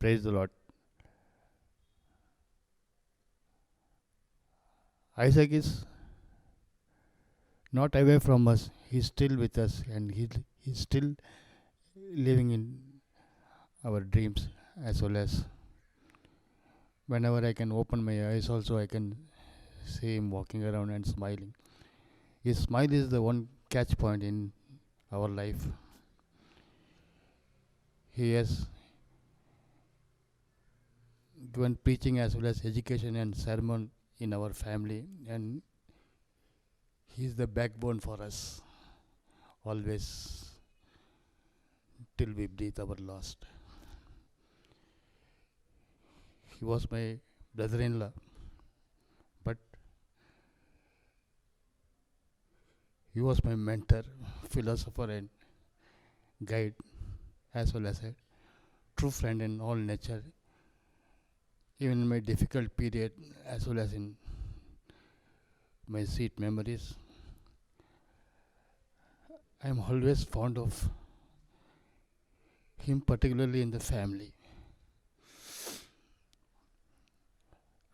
Praise the Lord. Isaac is not away from us. He's still with us and he's still living in our dreams as well as whenever I can open my eyes also I can see him walking around and smiling. His smile is the one catch point in our life. He has given preaching as well as education and sermon in our family, and he is the backbone for us always till we breathe our last. He was my brother-in-law, but he was my mentor, philosopher and guide, as well as a true friend in all nature, even in my difficult period as well as in my sweet memories. I am always fond of him, particularly in the family.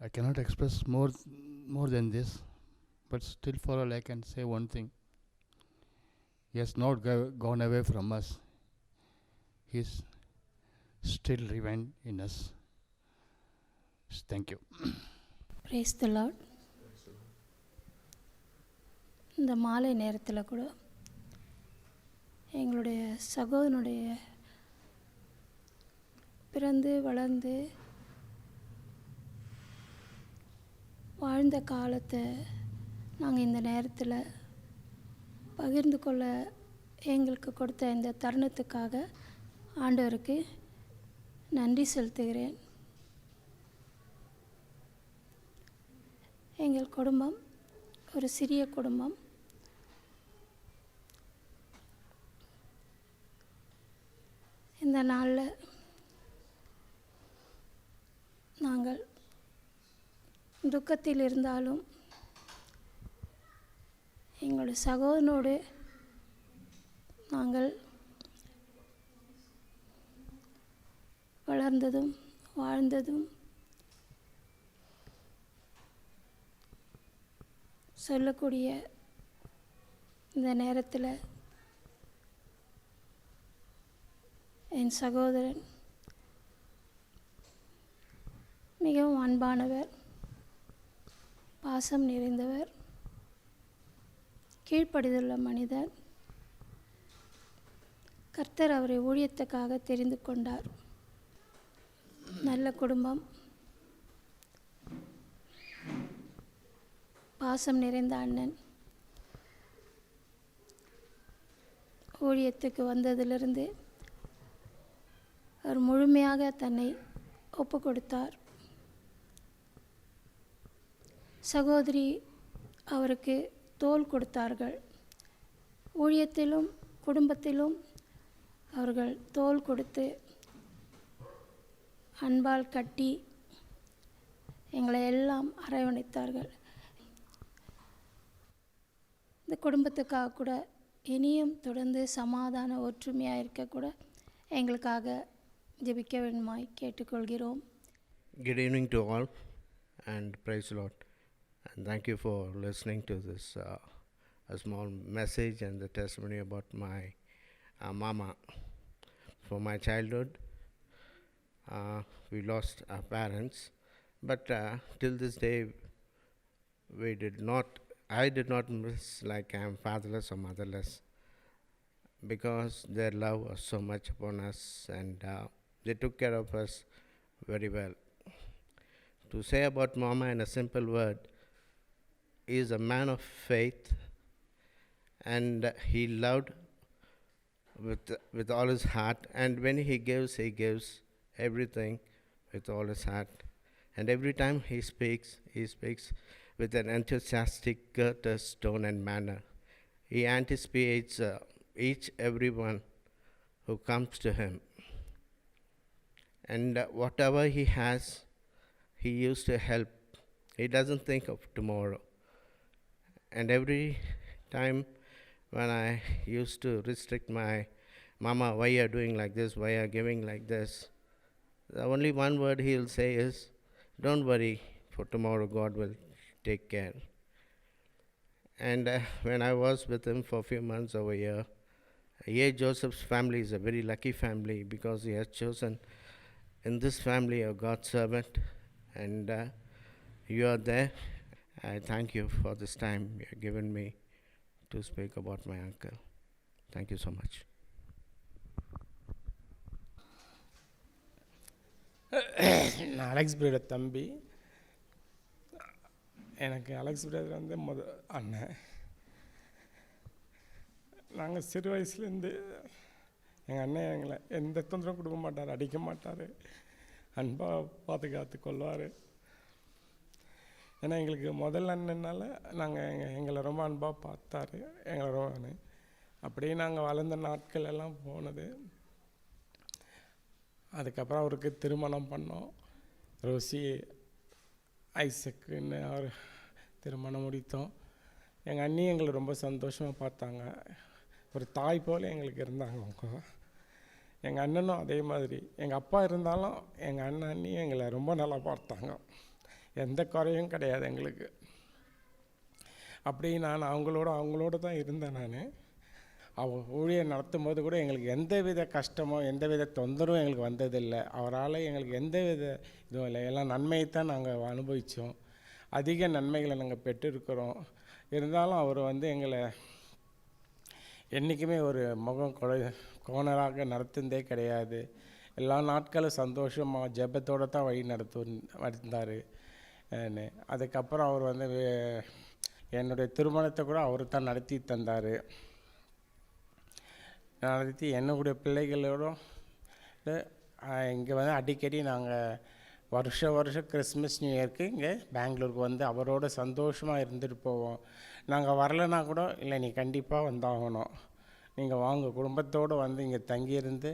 I cannot express more than this, but still for all I can say one thing. He has not gone away from us. He is still remain in us. Thank you. Praise the Lord. இந்த மாலை நேரத்தில் கூட எங்களுடைய சகோதரனுடைய பிறந்து வளர்ந்து வாழ்ந்த காலத்தை நாங்கள் இந்த நேரத்தில் பகிர்ந்து கொள்ள எங்களுக்கு கொடுத்த இந்த தருணத்துக்காக ஆண்டவருக்கு நன்றி செலுத்துகிறேன். எங்கள் குடும்பம் ஒரு சிறிய குடும்பம். இந்த நாளில் நாங்கள் துக்கத்தில் இருந்தாலும் எங்களுடைய சகோதரனோடு நாங்கள் வளர்ந்ததும் வாழ்ந்ததும் சொல்லக்கூடிய இந்த நேரத்தில் என் சகோதரன் மிகவும் அன்பானவர், பாசம் நிறைந்தவர், கீழ்ப்படிந்துள்ள மனிதர். கர்த்தர் அவரை ஊழியத்துக்காக தெரிந்து கொண்டார். நல்ல குடும்பம், பாசம் நிறைந்த அண்ணன். ஊழியத்துக்கு வந்ததிலிருந்து அவர் முழுமையாக தன்னை ஒப்பு கொடுத்தார். சகோதரி அவருக்கு தோள் கொடுத்தார்கள். ஊழியத்திலும் குடும்பத்திலும் அவர்கள் தோள் கொடுத்து அன்பால் கட்டி எங்களை எல்லாம் அரவணைத்தார்கள். இந்த குடும்பத்துக்காக கூட இனியும் தொடர்ந்து சமாதான ஒற்றுமையாக இருக்கக்கூட எங்களுக்காக ஜெபிக்க வேண்டுமாய் கேட்டுக்கொள்கிறோம். Good evening to all and praise the Lord. And thank you for listening to this a small message and the testimony about my mama. For my childhood, we lost our parents, but till this day, I did not miss like I am fatherless or motherless, because their love was so much upon us and they took care of us very well. To say about Mama in a simple word, he is a man of faith and he loved with all his heart, and when he gives everything with all his heart. And every time he speaks with an enthusiastic, courteous tone and manner. He anticipates everyone who comes to him. And whatever he has, he used to help. He doesn't think of tomorrow. And every time when I used to restrict my mama, why you are doing like this, why you are giving like this, The only one word he'll say is, "Don't worry, for tomorrow God will take care." And when I was with him for a few months over here, Joseph's family is a very lucky family because he has chosen in this family a God servant, and you are there. I thank you for this time you have given me to speak about my uncle. Thank you so much. நான் Alex brother தம்பி. எனக்கு Alex brother வந்து அண்ணன். நாங்கள் சிறு வயசுலேருந்து எங்கள் அண்ணன் எங்களை எந்த தொந்தரவும் கொடுக்க மாட்டார், அடிக்க மாட்டார், அன்பாக பாதுகாத்து கொள்வார். ஏன்னா எங்களுக்கு முதல் அண்ணனால நாங்கள் எங்களை ரொம்ப அன்பாக பார்த்தாரு, எங்களை ரொம்ப அப்படியே நாங்கள் வளர்ந்த நாட்கள் எல்லாம் போனது. அதுக்கப்புறம் அவருக்கு திருமணம் பண்ணோம். ரோசி ஐசக்குன்னு அவர் திருமணம் முடித்தோம். எங்கள் அண்ணி எங்களை ரொம்ப சந்தோஷமாக பார்த்தாங்க, ஒரு தாய் போல் எங்களுக்கு இருந்தாங்க அவங்க. எங்கள் அண்ணனும் அதே மாதிரி. எங்கள் அப்பா இருந்தாலும் எங்கள் அண்ணன் அண்ணி எங்களை ரொம்ப நல்லா பார்த்தாங்க, எந்த குறையும் கிடையாது எங்களுக்கு. அப்படி நான் அவங்களோட தான் இருந்தேன். நான் ஊழியர் நடத்தும் போது கூட எங்களுக்கு எந்த வித கஷ்டமோ எந்த வித தொந்தரவும் எங்களுக்கு வந்ததில்லை. அவரால் எங்களுக்கு எந்த வித இதுவும் இல்லை, எல்லாம் நன்மையைத்தான் நாங்கள் அனுபவித்தோம். அதிக நன்மைகளை நாங்கள் பெற்றிருக்கிறோம். இருந்தாலும் அவர் வந்து எங்களை என்றைக்குமே ஒரு கோணராக நடத்துனதே கிடையாது. எல்லா நாட்களும் சந்தோஷமாக ஜெபத்தோடு தான் வழி நடந்தார். அதுக்கப்புறம் அவர் வந்து என்னுடைய திருமணத்தை கூட அவர் தான் நடத்தி தந்தார். நடத்தி என்னுடைய பிள்ளைகளோடும் இங்கே வந்து அடிக்கடி நாங்கள் வருஷம் கிறிஸ்மஸ் நியூ இயர்க்கு இங்கே பெங்களூருக்கு வந்து அவரோட சந்தோஷமாக இருந்துட்டு போவோம். நாங்கள் வரலைன்னா கூட, இல்லை நீ கண்டிப்பாக வந்தாகணும், நீங்கள் வாங்க, குடும்பத்தோடு வந்து இங்கே தங்கியிருந்து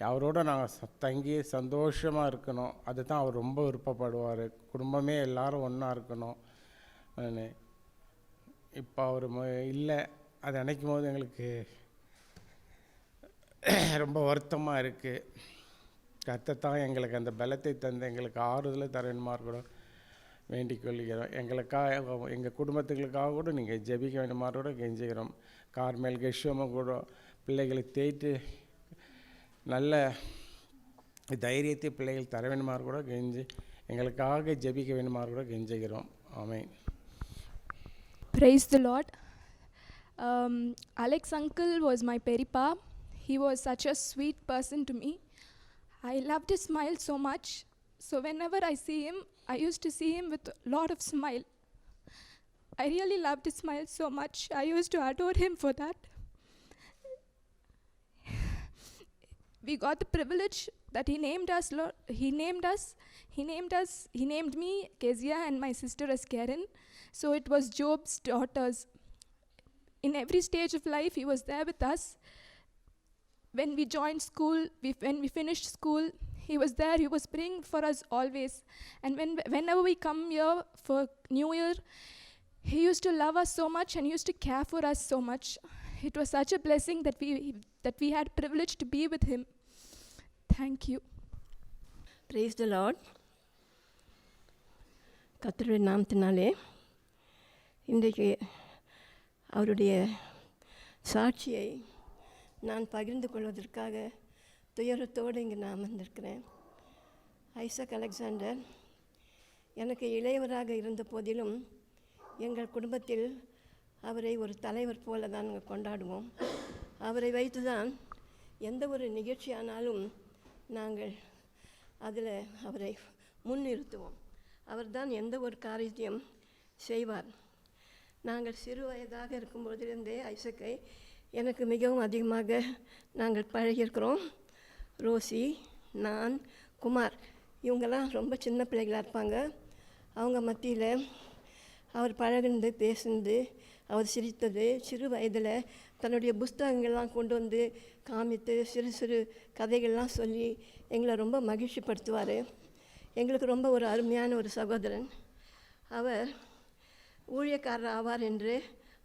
அவரோட நாங்கள் தங்கி சந்தோஷமாக இருக்கணும். அதுதான் அவர் ரொம்ப விருப்பப்படுவார். குடும்பமே எல்லோரும் ஒன்றா இருக்கணும். இப்போ அவர் இல்லை, அதை நினைக்கும் போது எங்களுக்கு ரொம்ப வருத்தமாக இருக்குது. கர்த்தர் எங்களுக்கு அந்த பலத்தை தந்து எங்களுக்கு ஆறுதலை தரணுமாறு கூட வேண்டிக் கொள்கிறோம். எங்களுக்காக எங்கள் குடும்பத்துகளுக்காக கூட நீங்கள் ஜெபிக்க வேண்டுமாறு கூட கெஞ்சுகிறோம். கார்மேல் கெஷோம கூட பிள்ளைகளுக்கு தேய்த்து நல்ல தைரியத்தை பிள்ளைகள் தர வேண்டுமாறு கூட கெஞ்சி எங்களுக்காக ஜெபிக்க வேண்டுமாறு கூட கெஞ்சுகிறோம். ஆமென். Praise the Lord. Alex uncle was my peripa. He was such a sweet person to me. I loved his smile so much. So whenever I see him, I used to see him with a lot of smile. I really loved his smile so much. I used to adore him for that. We got the privilege that he named us. He named me, Kezia, and my sister as Karen. So it was Job's daughters. In every stage of life, he was there with us. When we joined school, when we finished school, he was there. He was praying for us always. And whenever we come here for New Year, he used to love us so much and used to care for us so much. It was such a blessing that we had privilege to be with him. Thank you. Praise the Lord. கர்த்தருடைய நாமத்தினாலே இன்றைக்கு அவருடைய சாட்சியை நான் பகிர்ந்து கொள்வதற்காக துயரத்தோடு இங்கே நான் வந்திருக்கிறேன். ஐசக் அலெக்சாண்டர் எனக்கு இளையவராக இருந்த போதிலும் எங்கள் குடும்பத்தில் அவரை ஒரு தலைவர் போல தான் நாங்கள் கொண்டாடுவோம். அவரை வைத்து தான் எந்த ஒரு நிகழ்ச்சியானாலும் நாங்கள் அதில் அவரை முன்னிறுத்துவோம். அவர் தான் எந்த ஒரு காரியத்தையும் செய்வார். நாங்கள் சிறு வயதாக இருக்கும்போதிலிருந்தே ஐசக்கை எனக்கு மிகவும் அதிகமாக நாங்கள் பழகியிருக்கிறோம். ரோசி, நான், குமார் இவங்கெல்லாம் ரொம்ப சின்ன பிள்ளைகளாக இருப்பாங்க. அவங்க மத்தியில் அவர் பழகுனது, பேசுனது, அவர் சிரித்தது, சிறு வயதில் தன்னுடைய புஸ்தகங்கள்லாம் கொண்டு வந்து காமித்து சிறு சிறு கதைகள்லாம் சொல்லி எங்களை ரொம்ப மகிழ்ச்சிப்படுத்துவார். எங்களுக்கு ரொம்ப ஒரு அருமையான ஒரு சகோதரன். அவர் ஊழியக்காரர் ஆவார் என்று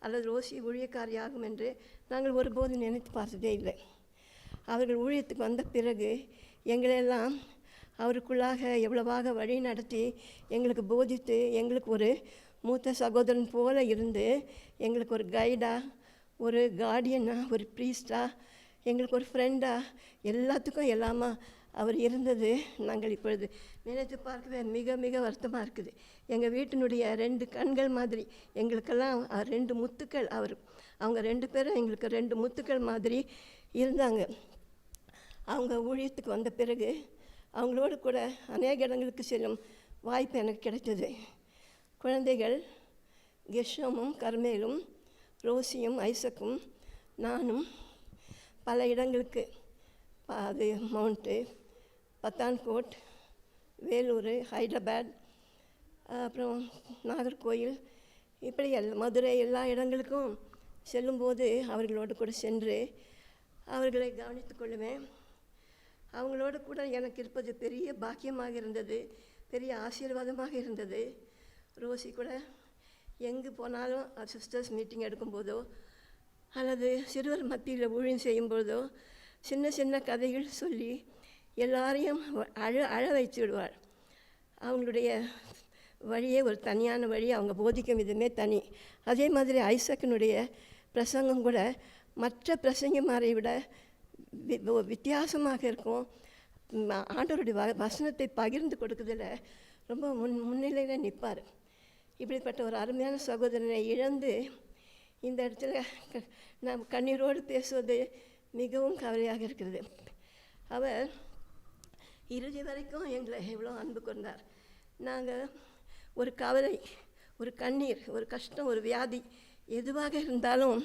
அல்லது ரோசி ஊழியக்காரியாகும் என்று நாங்கள் ஒருபோதும் நினைத்து பார்த்ததே இல்லை. அவர்கள் ஊழியத்துக்கு வந்த பிறகு எங்களெல்லாம் அவருக்குள்ளாக எவ்வளவாக வழி நடத்தி எங்களுக்கு போதித்து எங்களுக்கு ஒரு மூத்த சகோதரன் போல இருந்து எங்களுக்கு ஒரு கைடாக, ஒரு கார்டியனாக, ஒரு ப்ரீஸ்டாக, எங்களுக்கு ஒரு ஃப்ரெண்டாக, எல்லாத்துக்கும் எல்லாமா அவர் இருந்தது நாங்கள் இப்பொழுது நினைத்து பார்க்கவே மிக மிக வருத்தமாக இருக்குது. எங்கள் வீட்டினுடைய 2 கண்கள் மாதிரி எங்களுக்கெல்லாம் 2 முத்துக்கள் அவங்க 2 பேரும் எங்களுக்கு 2 முத்துக்கள் மாதிரி இருந்தாங்க. அவங்க ஊழியத்துக்கு வந்த பிறகு அவங்களோடு கூட அநேக இடங்களுக்கு செல்லும் வாய்ப்பு எனக்கு கிடைத்தது. குழந்தைகள் கெஷோமும் கர்மேலும் ரோசியும் ஐசக்கும் நானும் பல இடங்களுக்கு, அது மவுண்ட்டு, பத்தான்கோட், வேலூர், ஹைதராபாத், அப்புறம் நாகர்கோயில், இப்படி மதுரை, எல்லா இடங்களுக்கும் செல்லும்போது அவர்களோடு கூட சென்று அவர்களை கவனித்து கொள்ளுவேன். அவங்களோடு கூட எனக்கு இருப்பது பெரிய பாக்கியமாக இருந்தது, பெரிய ஆசீர்வாதமாக இருந்தது. ரோசி கூட எங்கே போனாலும் சிஸ்டர்ஸ் மீட்டிங் எடுக்கும்போதோ அல்லது சிறுவர் மத்தியில் ஊழியம் செய்யும்போதோ சின்ன சின்ன கதைகள் சொல்லி எல்லாரையும் அழ வைத்து விடுவாள். அவங்களுடைய வழியே ஒரு தனியான வழி, அவங்க போதிக்கும் விதமே தனி. அதே மாதிரி ஐசக்கினுடைய பிரசங்கம் கூட மற்ற பிரசங்கமாரை விட வித்தியாசமாக இருக்கும். ஆண்டவருடைய வசனத்தை பகிர்ந்து கொடுக்குறதுல ரொம்ப முன்னிலையில் நிற்பார். இப்படிப்பட்ட ஒரு அருமையான சகோதரனை இழந்து இந்த இடத்துல நாம் கண்ணீரோடு பேசுவது மிகவும் கவலையாக இருக்கிறது. அவர் இறுதி வரைக்கும் எங்களை எவ்வளோ அன்பு கொண்டார். நாங்கள் ஒரு கவலை, ஒரு கண்ணீர், ஒரு கஷ்டம், ஒரு வியாதி எதுவாக இருந்தாலும்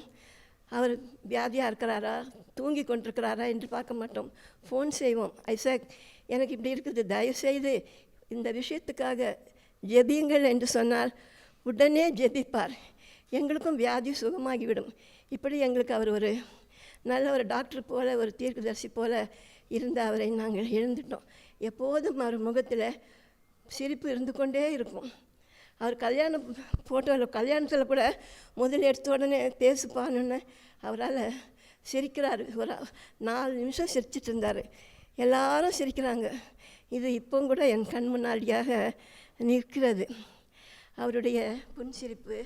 அவர் வியாதியாக இருக்கிறாரா, தூங்கி கொண்டிருக்கிறாரா என்று பார்க்க மாட்டோம். ஃபோன் செய்வோம், ஐசக் எனக்கு இப்படி இருக்குது, தயவுசெய்து இந்த விஷயத்துக்காக ஜெபியுங்கள் என்று சொன்னால் உடனே ஜெபிப்பார். எங்களுக்கும் வியாதி சுகமாகிவிடும். இப்படி எங்களுக்கு அவர் ஒரு நல்ல ஒரு டாக்டர் போல், ஒரு தீர்க்கதரிசி போல் இருந்த அவரை நாங்கள் இழந்துட்டோம். எப்போதும் அவர் முகத்தில் சிரிப்பு இருந்து கொண்டே இருக்கும். அவர் கல்யாணத்தில் கூட முதல் எடுத்த உடனே பேசுப்பான்னு அவரால் சிரிக்கிறார். ஒரு 4 நிமிஷம் சிரிச்சிட்டு இருந்தார். எல்லாரும் சிரிக்கிறாங்க. இது இப்போ கூட என் கண் முன்னாடியாக நிற்கிறது. அவருடைய புன்சிரிப்பு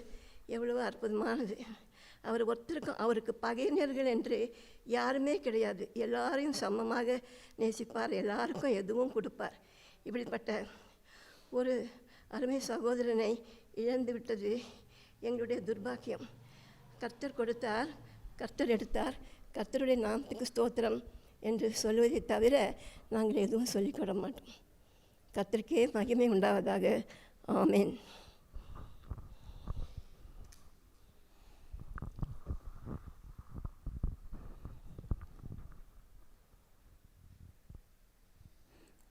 எவ்வளவோ அற்புதமானது. அவர் ஒருத்தருக்கும் அவருக்கு பகைஞர்கள் என்று யாருமே கிடையாது. எல்லாரையும் சமமாக நேசிப்பார், எல்லாருக்கும் எதுவும் கொடுப்பார். இப்படிப்பட்ட ஒரு அருமை சகோதரனை இழந்து விட்டது எங்களுடைய துர்பாக்கியம். கர்த்தர் கொடுத்தார், கர்த்தர் எடுத்தார், கர்த்தருடைய நாமத்துக்கு ஸ்தோத்திரம் என்று சொல்வதை தவிர நாங்கள் எதுவும் சொல்லிக்கொள்ள மாட்டோம். கர்த்தருக்கே மகிமை உண்டாவதாக. ஆமேன்.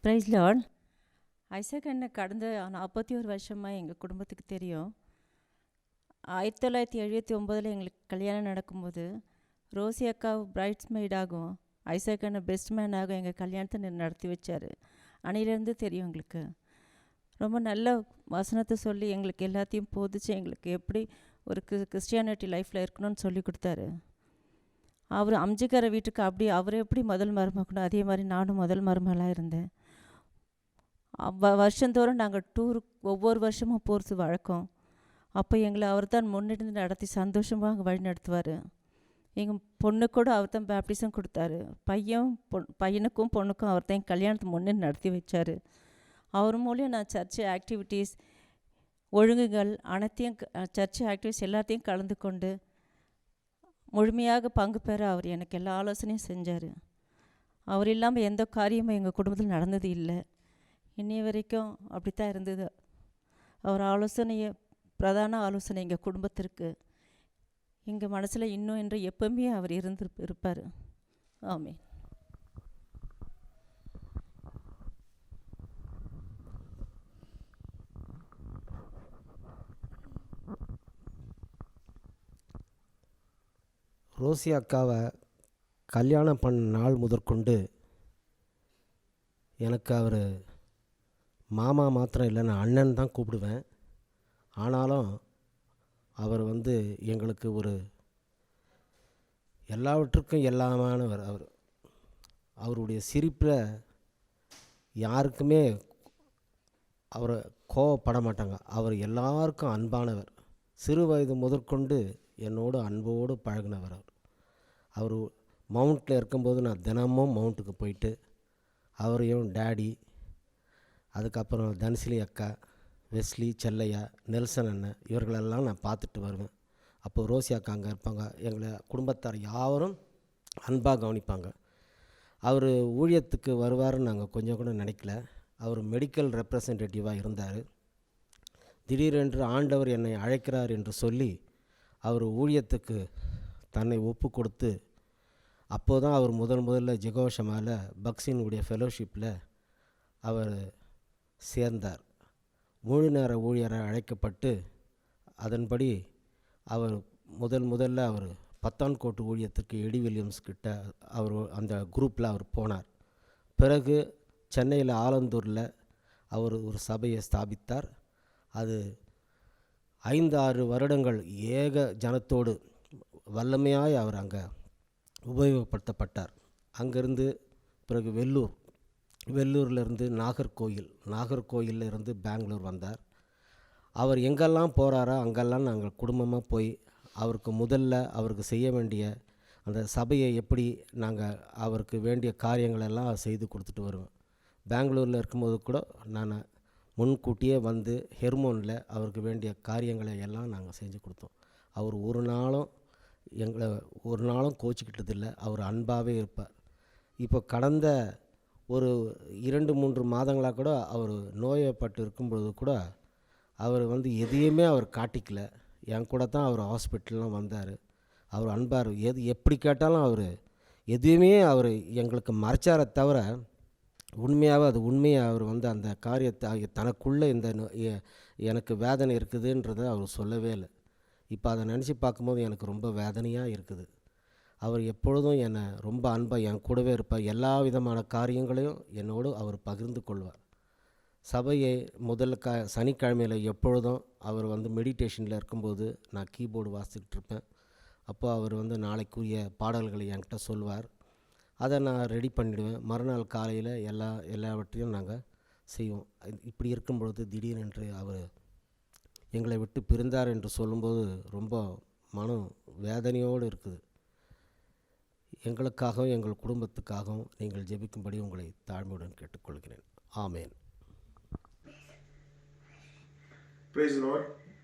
Price Lord. ஐசக் அண்ணன் கடந்த 41 வருஷமாக எங்கள் குடும்பத்துக்கு தெரியும். 1979 எங்களுக்கு கல்யாணம் நடக்கும்போது ரோசி அக்கா பிரைட்ஸ் மெய்டாகும், ஐசக் அண்ணன் பெஸ்ட் மேனாகும் எங்கள் கல்யாணத்தை நடத்தி வச்சார். அன்னையிலேருந்து தெரியும் எங்களுக்கு. ரொம்ப நல்ல வசனத்தை சொல்லி எங்களுக்கு எல்லாத்தையும் போதிச்சு எங்களுக்கு எப்படி ஒரு கிறிஸ்டியானிட்டி லைஃப்பில் இருக்கணும்னு சொல்லி கொடுத்தாரு. அவர் அம்ஜிக்கார வீட்டுக்கு அப்படி அவர் எப்படி முதல் மருமகனோ அதே மாதிரி நானும் முதல் மருமகளாக இருந்தேன். வருஷந்தோறும் நாங்கள் டூருக்கு ஒவ்வொரு வருஷமும் போகிறது வழக்கம். அப்போ எங்களை அவர் தான் முன்னிருந்து நடத்தி சந்தோஷமாக அங்கே வழி நடத்துவார். எங்கள் பொண்ணுக்கு கூட அவர் தான் பேப்டிசம் கொடுத்தாரு. பையனுக்கும் பொண்ணுக்கும் அவர் தான் என் கல்யாணத்தை முன்னின்று நடத்தி வச்சார். அவர் மூலியம் நான் சர்ச்சு ஆக்டிவிட்டீஸ், ஒழுங்குகள் அனைத்தையும், சர்ச்சு ஆக்டிவிட்டீஸ் எல்லாத்தையும் கலந்து கொண்டு முழுமையாக பங்கு பெற அவர் எனக்கு எல்லா ஆலோசனையும் செஞ்சார். அவர் இல்லாமல் எந்த காரியமும் எங்கள் குடும்பத்தில் நடந்தது இல்லை. இன்னைய வரைக்கும் அப்படித்தான் இருந்தது. அவர் ஆலோசனையை பிரதான ஆலோசனை எங்கள் குடும்பத்திற்கு எங்கள் மனசில் இன்னும் என்று எப்பவுமே அவர் இருப்பார். ஆமென். ரோசி அக்காவை கல்யாணம் பண்ண நாள் முதற்கொண்டு எனக்கு அவர் மாமா மாத்திரம் இல்லை, நான் அண்ணன் தான் கூப்பிடுவேன். ஆனாலும் அவர் எங்களுக்கு ஒரு எல்லாவற்றுக்கும் எல்லாமானவர். அவருடைய சிரிப்பில் யாருக்குமே அவரை கோவப்பட மாட்டாங்க. அவர் எல்லாருக்கும் அன்பானவர். சிறு வயது முதற்கொண்டு என்னோடு அன்போடு பழகினவர் அவர். அவர் மவுண்ட்டில் இருக்கும்போது நான் தினமும் மவுண்ட்டுக்கு போயிட்டு அவரையும் டேடி, அதுக்கப்புறம் தனசிலி அக்கா, வெஸ்லி, செல்லையா, நெல்சன் அண்ணன் இவர்களெல்லாம் நான் பார்த்துட்டு வருவேன். அப்போது ரோசி அக்கா அங்கே இருப்பாங்க. எங்களை குடும்பத்தார் யாவரும் அன்பாக கவனிப்பாங்க. அவர் ஊழியத்துக்கு வருவாருன்னு நாங்கள் கொஞ்சம் கூட நினைக்கல. அவர் மெடிக்கல் ரெப்ரசன்டேட்டிவாக இருந்தார். திடீரென்று ஆண்டவர் என்னை அழைக்கிறார் என்று சொல்லி அவர் ஊழியத்துக்கு தன்னை ஒப்பு கொடுத்து, அப்போ தான் அவர் முதல்ல ஜெகோஷமாவில் பக்ஸினுடைய ஃபெலோஷிப்பில் அவர் சேர்ந்தார். முழு நேர ஊழியராக அழைக்கப்பட்டு அதன்படி அவர் முதல்ல அவர் பத்தான்கோட்டு ஊழியத்திற்கு எடி வில்லியம்ஸ் கிட்ட அவர் அந்த குரூப்பில் அவர் போனார். பிறகு சென்னையில் ஆலந்தூரில் அவர் ஒரு சபையை ஸ்தாபித்தார். அது 5-6 வருடங்கள் ஏக ஜனத்தோடு வல்லமையாய் அவர் அங்கே உபயோகப்படுத்தப்பட்டார். அங்கேருந்து பிறகு வெள்ளூர்லேருந்து நாகர்கோயிலில் இருந்து பெங்களூர் வந்தார். அவர் எங்கெல்லாம் போகிறாரோ அங்கெல்லாம் நாங்கள் குடும்பமாக போய் அவருக்கு செய்ய வேண்டிய அந்த சபையை எப்படி நாங்கள் அவருக்கு வேண்டிய காரியங்களெல்லாம் செய்து கொடுத்துட்டு வருவோம். பெங்களூரில் இருக்கும்போது கூட நான் முன்கூட்டியே வந்து ஹெர்மோனில் அவருக்கு வேண்டிய காரியங்களை எல்லாம் நாங்கள் செஞ்சு கொடுத்தோம். அவர் ஒரு நாளும் கோச்சிக்கிட்டதில்லை. அவர் அன்பாகவே இருப்பார். இப்போ கடந்த ஒரு 2-3 மாதங்களாக கூட அவர் நோயப்பட்டு இருக்கும்பொழுது கூட அவர் எதையுமே அவர் காட்டிக்கல. என் கூட தான் அவர் ஹாஸ்பிட்டல்லாம் வந்தார். அவர் அன்பார். எப்படி கேட்டாலும் அவர் எதுவுமே அவர் எங்களுக்கு மறைச்சார தவிர உண்மையாக அவர் அந்த காரியத்தை தனக்குள்ளே எனக்கு வேதனை இருக்குதுன்றதை அவர் சொல்லவே இல்லை. இப்போ அதை நினச்சி பார்க்கும்போது எனக்கு ரொம்ப வேதனையாக இருக்குது. அவர் எப்பொழுதும் என்னை ரொம்ப அன்பாக என் கூடவே இருப்பார். எல்லா விதமான காரியங்களையும் என்னோடு அவர் பகிர்ந்து கொள்வார். சபையை சனிக்கிழமையில் எப்பொழுதும் அவர் மெடிடேஷனில் இருக்கும்போது நான் கீபோர்டு வாசிக்கிட்டு இருப்பேன். அப்போ அவர் நாளைக்குரிய பாடல்களை என்கிட்ட சொல்வார். அதை நான் ரெடி பண்ணிவிடுவேன். மறுநாள் காலையில் எல்லாவற்றையும் நாங்கள் செய்வோம். இப்படி இருக்கும்பொழுது திடீரென்று அவர் எங்களை விட்டு பிரிந்தார் என்று சொல்லும்போது ரொம்ப மனம் வேதனையோடு இருக்குது. எங்களுக்காகவும் எங்கள் குடும்பத்துக்காகவும் நீங்கள் ஜெபிக்கும்படி உங்களை தாழ்மையுடன் கேட்டுக்கொள்கிறேன். ஆமேன். Praise the Lord.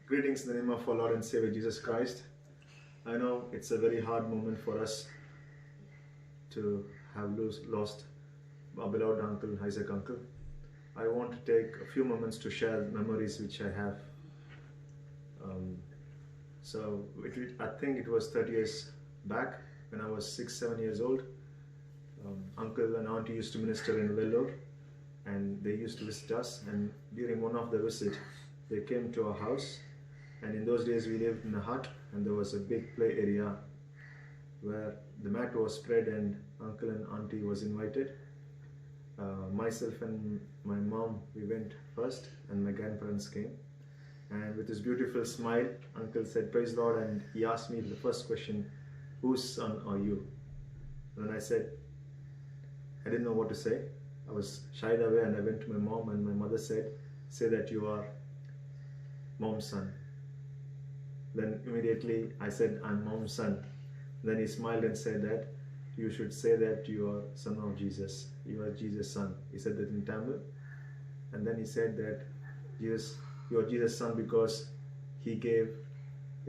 Greetings in the name of our Lord and Savior Jesus Christ. I know it's a very hard moment for us to have lost our beloved uncle, Isaac uncle. I want to take a few moments to share memories which I have. I think it was 30 years back when I was 6-7 years old. Uncle and auntie used to minister in Vellore, and they used to visit us, and during one of the visits they came to our house, and in those days we lived in a hut, and there was a big play area where the mat was spread and uncle and auntie was invited. Myself and my mom, we went first, and my grandparents came, and with his beautiful smile uncle said, "Praise Lord," and he asked me the first question, "Whose son are you?" And I said, I didn't know what to say. I was shied away, and I went to my mom, and my mother said, "Say that you are mom's son." Then immediately I said, "I'm mom's son." Then he smiled and said that you should say that you are son of Jesus. You are Jesus' son. He said that in Tamil. And then he said that Jesus, you are Jesus' son because he gave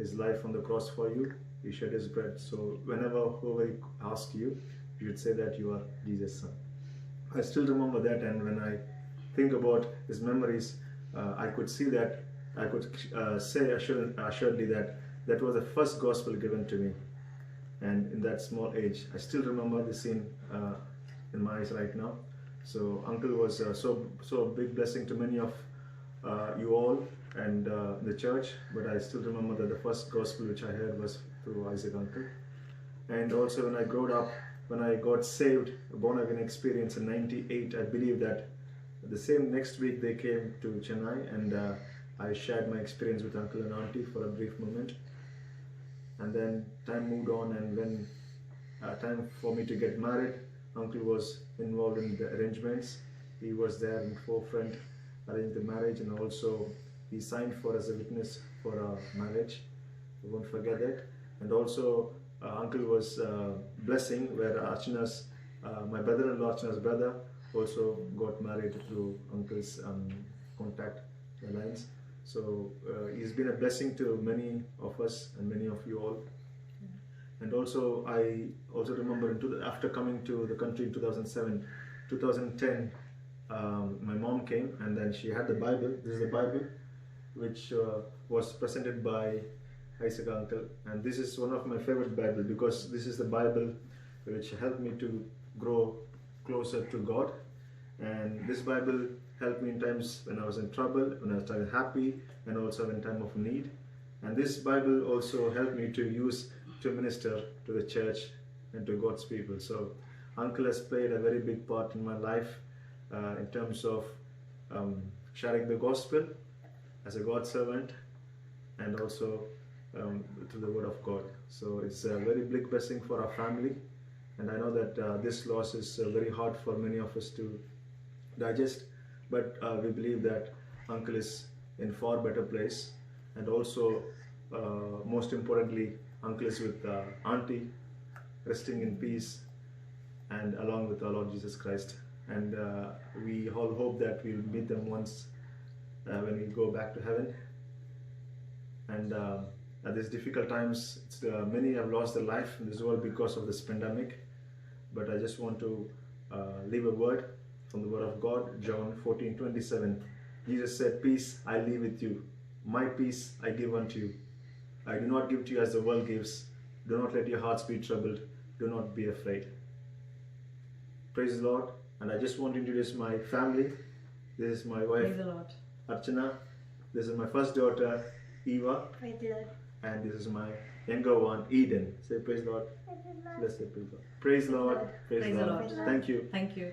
his life on the cross for you. He shed his blood. So whenever whoever asks you, you should say that you are Jesus' son. I still remember that, and when I think about his memories, I could see that, I could say assuredly that was the first gospel given to me. And in that small age, I still remember the scene in my eyes right now. So uncle was so a big blessing to many of you all and the church, but I still remember that the first gospel which I heard was through Isaac uncle. And also when I grew up, when I got saved, a born again experience in 98, I believe that the same next week they came to Chennai, and I shared my experience with uncle and auntie for a brief moment. And then time moved on, and when time for me to get married, uncle was involved in the arrangements, he was there in forefront arranged the marriage, and also he signed for as a witness for our marriage. We won't forget that. And also uncle was blessing where Archana's my brother-in-law Archana's brother also got married through uncle's contact lines. So he's been a blessing to many of us and many of you all. And also I also remember after coming to the country in 2007, 2010, my mom came and then she had the Bible. This is the Bible which was presented by Isaac uncle, and this is one of my favorite Bible because this is the Bible which helped me to grow closer to God. And this Bible helped me in times when I was in trouble, when I was happy, and also in time of need. And this Bible also helped me to use to minister to the church and to God's people. So uncle has played a very big part in my life in terms of sharing the gospel as a God servant, and also to the word of God. So it's a very big blessing for our family, and I know that this loss is very hard for many of us to digest, but we believe that uncle is in far better place, and also most importantly uncle is with auntie resting in peace and along with our Lord Jesus Christ. And we all hope that we'll meet them once when we go back to heaven. And at these difficult times, many have lost their life in this world because of this pandemic. But I just want to leave a word from the word of God, John 14:27. Jesus said, "Peace I leave with you. My peace I give unto you. I do not give to you as the world gives. Do not let your hearts be troubled. Do not be afraid." Praise the Lord. And I just want to introduce my family. This is my wife, Archana. This is my first daughter, Eva. And this is my younger one, Eden. Say praise the Lord. Let's say praise the Lord. Praise the Lord. Praise the Lord. Thank you. Thank you.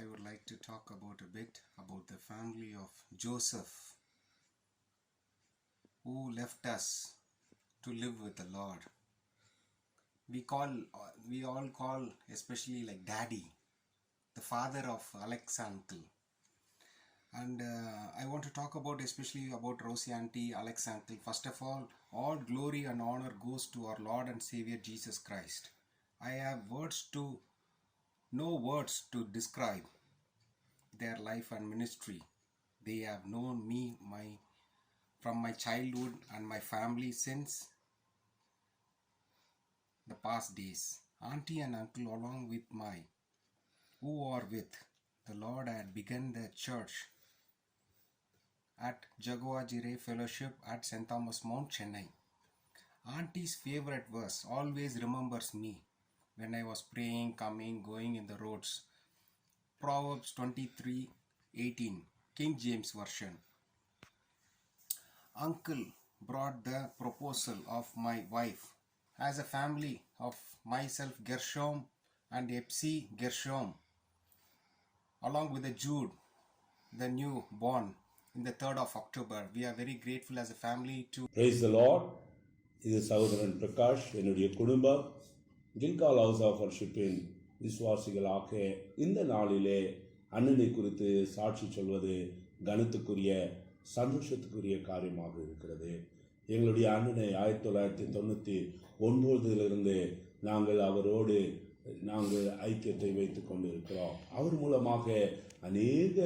I would like to talk about a bit about the family of Joseph, who left us to live with the Lord. We all call, especially like Daddy, the father of Alex uncle. And I want to talk about especially about Rosie auntie, Alex uncle. First of all glory and honor goes to our Lord and Savior Jesus Christ. I have no words to describe their life and ministry. They have known me from my childhood and my family since the past days. Auntie and uncle, along with who are with the Lord, had begun the church at Jaguar Jireh Fellowship at St. Thomas Mount, Chennai. Auntie's favorite verse always remembers me when I was praying, coming, going in the roads. Proverbs 23:18, King James Version. Uncle brought the proposal of my wife as a family of myself, Gershom, and Epsi Gershom, along with the Jude, the new born in the 3rd of October. We are very grateful as a family to Praise the Lord. இது சகோதரன் பிரகாஷ், என்னுடைய குடும்பம் Gilgal house of வர்ஷிப்பின் விசுவாசிகளாக இந்த நாளிலே அண்ணனை குறித்து சாட்சி சொல்வது கனத்துக்குரிய சந்தோஷத்துக்குரிய காரியமாக இருக்கிறது. எங்களுடைய அண்ணனை 1999 நாங்கள் அவரோடு ஐக்கியத்தை வைத்து கொண்டிருக்கிறோம். அவர் மூலமாக அநேக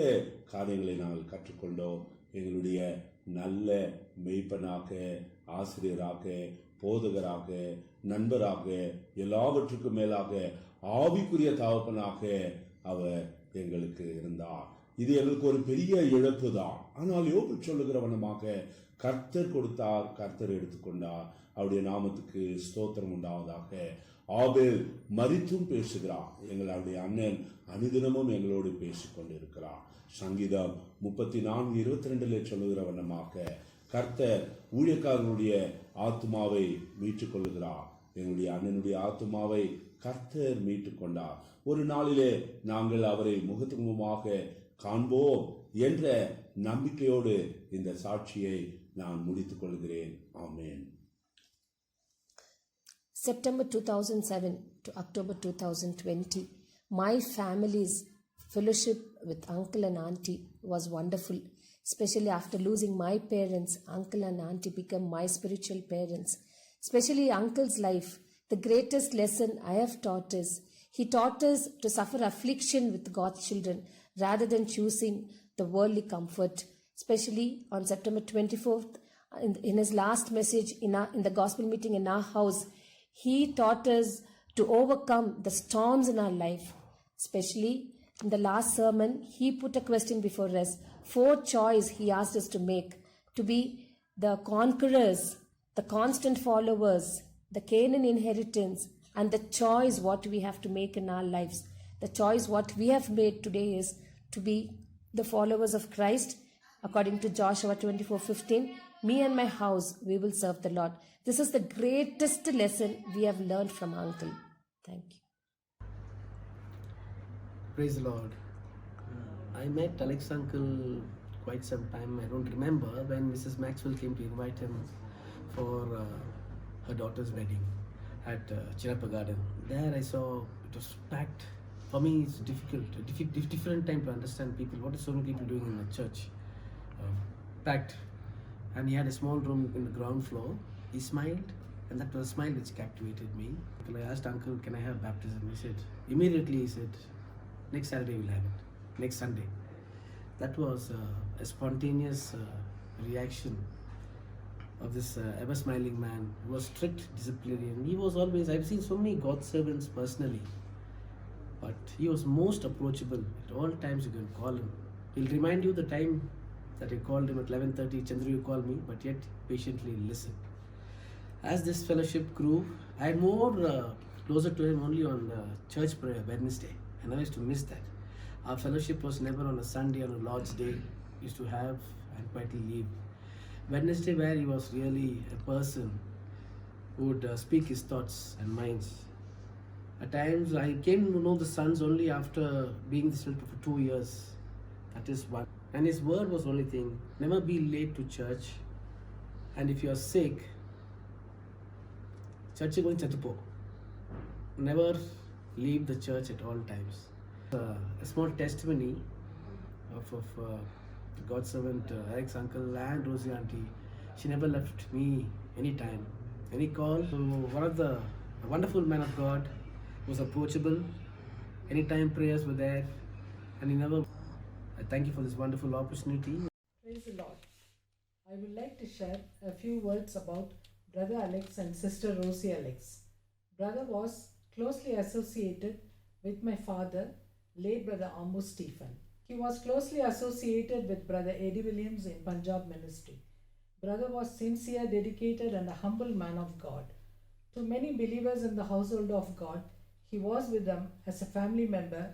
காரியங்களை நாங்கள் கற்றுக்கொண்டோம். எங்களுடைய நல்ல மெய்ப்பனாக, ஆசிரியராக, போதகராக, நண்பராக, எல்லாவற்றுக்கும் மேலாக ஆவிக்குரிய தகப்பனாக அவர் எங்களுக்கு இருந்தார். இது எங்களுக்கு ஒரு பெரிய இழப்பு தான். ஆனால் யோபு சொல்லுகிற வண்ணமாக கர்த்தர் கொடுத்தார், கர்த்தர் எடுத்துக்கொண்டார். அவருடைய நாமத்துக்கு ஸ்தோத்திரம் உண்டாவதாக. ஆபேல் மரித்தும் பேசுகிறார். எங்களுடைய அண்ணன் அனுதினமும் எங்களோடு பேசிக்கொண்டிருக்கிறார். சங்கீதம் 34:22 சொல்லுகிற வண்ணமாக கர்த்தர் ஊழியக்காரனுடைய ஆத்துமாவை மீட்டுக் கொள்ளுகிறார். எங்களுடைய அண்ணனுடைய ஆத்துமாவை கர்த்தர் மீட்டுக் கொண்டார். ஒரு நாளிலே நாங்கள் அவரை முகத்துமுகமாக காண்போம் என்ற நம்பிக்கையோடு இந்த சாட்சியை நான் முடித்துக் கொள்கிறேன். ஆமென். September 2007, to October 2020, my family's fellowship with uncle and auntie was wonderful. Especially after losing my parents, uncle and auntie became my spiritual parents. Especially uncle's life, the greatest lesson I have taught is he taught us to suffer affliction with God's children rather than choosing the worldly comfort. Especially on September 24th, in his last message in the gospel meeting in our house, he taught us to overcome the storms in our life. Especially in the last sermon, he put a question before us. 4 choices he asked us to make, to be the conquerors, the constant followers, the Canaan inheritance, and the choice what we have to make in our lives. The choice what we have made today is to be the followers of Christ. According to Joshua 24:15, me and my house, we will serve the Lord. This is the greatest lesson we have learned from Uncle. Thank you. Praise the Lord. I met Alex Uncle quite some time. I don't remember when Mrs. Maxwell came to invite him for her daughter's wedding at Chirappa Garden. There I saw it was packed. For me, it's difficult, a different time to understand people. What are so many people doing in the church? Packed. And he had a small room in the ground floor. He smiled, and that was a smile which captivated me. I asked Uncle, can I have baptism? He said, next Saturday we'll have it. Next Sunday. That was a spontaneous reaction of this ever smiling man. He was strict disciplinarian. He was always, I've seen so many God servants personally, but he was most approachable. At all times you can call him. He'll remind you the time that you called him at 11:30, Chandru, you called me, but yet patiently listen. As this fellowship grew, I had more closer to him only on church prayer, Wednesday, and I used to miss that. Our fellowship was never on a Sunday or a Lord's Day. We used to have and quietly leave. Wednesday, where he was really a person who would speak his thoughts and minds. At times, I came to know the sons only after being the shelter for 2 years. That is one. And his word was the only thing. Never be late to church. And if you are sick, church is going to po. Never leave the church at all times. A small testimony of God's servant Alex Uncle and Rosie Auntie. She never left me any time, any call. So one of the wonderful man of God was approachable. Anytime prayers were there, and he never. I thank you for this wonderful opportunity. Praise the Lord. I would like to share a few words about Brother Alex and Sister Rosie Alex. Brother was closely associated with my father, late Brother Ambu Stephen. He was closely associated with Brother Eddie Williams in Punjab ministry. Brother was sincere, dedicated, and a humble man of God. To many believers in the household of God, he was with them as a family member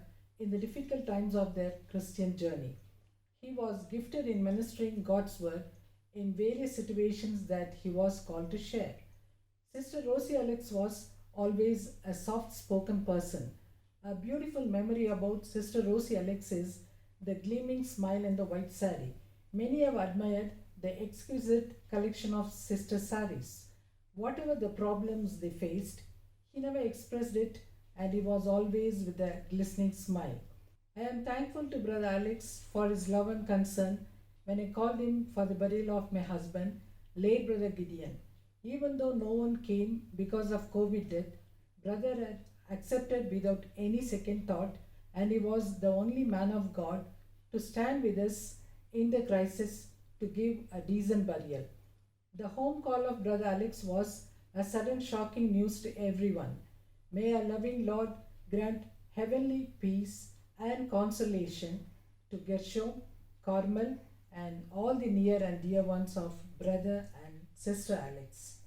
in the difficult times of their Christian journey. He was gifted in ministering God's word in various situations that he was called to share. Sister Rosie Alex was always a soft-spoken person. A beautiful memory about Sister Rosie Alex is the gleaming smile and the white sari. Many have admired the exquisite collection of sister saris. Whatever the problems they faced, he never expressed it, and he was always with a glistening smile. I am thankful to Brother Alex for his love and concern when I called him for the burial of my husband, late Brother Gideon. Even though no one came because of COVID death, Brother had accepted without any second thought, and he was the only man of God to stand with us in the crisis to give a decent burial. The home call of Brother Alex was a sudden shocking news to everyone. May our loving Lord grant heavenly peace and consolation to Gershom, Carmel, and all the near and dear ones of Brother and Sister Alex.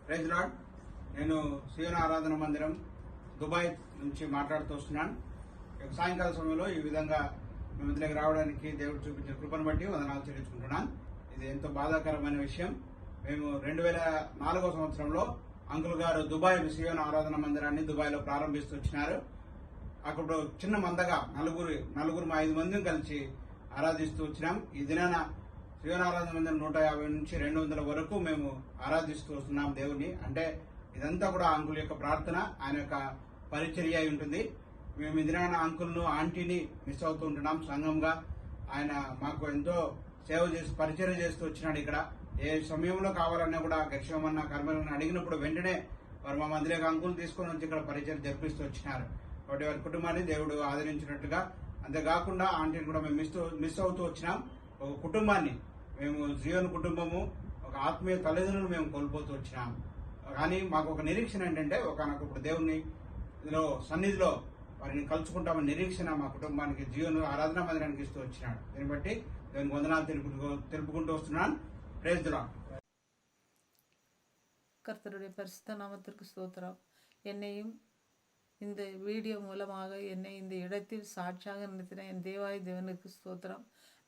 Praise the Lord. నేను సియోన్ ఆరాధన మందిరం Dubai నుంచి మాట్లాడుతూ వస్తున్నాను. సాయంకాల సమయంలో ఈ విధంగా మీ మధ్యలోకి రావడానికి దేవుడు చూపించిన కృపను బట్టి వందనాలు చెల్లించుకుంటున్నాను. ఇది ఎంతో బాధాకరమైన విషయం. మేము 2004 సంవత్సరంలో అంకుల్ గారు దుబాయ్ సియోన్ ఆరాధన మందిరాన్ని దుబాయ్లో ప్రారంభిస్తూ వచ్చినారు. అప్పుడు చిన్న మందగా నలుగురు 5 మందిని కలిసి ఆరాధిస్తూ వచ్చినాం. ఈ దినాన సియోన్ ఆరాధన మందిరం 150 నుంచి 200 వరకు మేము ఆరాధిస్తూ వస్తున్నాం దేవుని. అంటే ఇదంతా కూడా అంకుల్ యొక్క ప్రార్థన, ఆయన యొక్క పరిచర్య అయి ఉంటుంది. మేము ఇందిరాయణ అంకుల్ను ఆంటీని మిస్ అవుతూ ఉంటున్నాం. సంఘంగా ఆయన మాకు ఎంతో సేవ చేసి పరిచర్య చేస్తూ వచ్చినాడు. ఇక్కడ ఏ సమయంలో కావాలన్నా కూడా గర్షమన్న కర్మలను అడిగినప్పుడు వెంటనే వారు మా మందిలోకి అంకుల్ తీసుకొని వచ్చి ఇక్కడ పరిచయం జరిపిస్తూ వచ్చినారు. కాబట్టి వారి కుటుంబాన్ని దేవుడు ఆదరించినట్టుగా, అంతేకాకుండా ఆంటీని కూడా మేము మిస్ అవుతూ వచ్చినాం. ఒక కుటుంబాన్ని మేము జీవన కుటుంబము, ఒక ఆత్మీయ తల్లిదండ్రులు మేము కోల్పోతూ వచ్చినాం. కానీ మాకు ఒక నిరీక్షణ ఏంటంటే, నాకు ఇప్పుడు దేవుని సన్నిధిలో వారిని కలుసుకుంటామని నిరీక్షణ మా కుటుంబానికి జీవన ఆరాధన మందిరానికి ఇస్తూ వచ్చినాడు. దీన్ని బట్టి దేవునికి వందనాలు తెలుపుకుంటూ వస్తున్నాను. Praise the Lord. கர்த்தருடைய பரிசுத்த நாமத்திற்கு ஸ்தோத்திரம். என்னையும் இந்த வீடியோ மூலமாக என்னை இந்த இடத்தில் சாட்சியாக நிறுத்தின என் தேவாய் தேவனுக்கு ஸ்தோத்திரம்.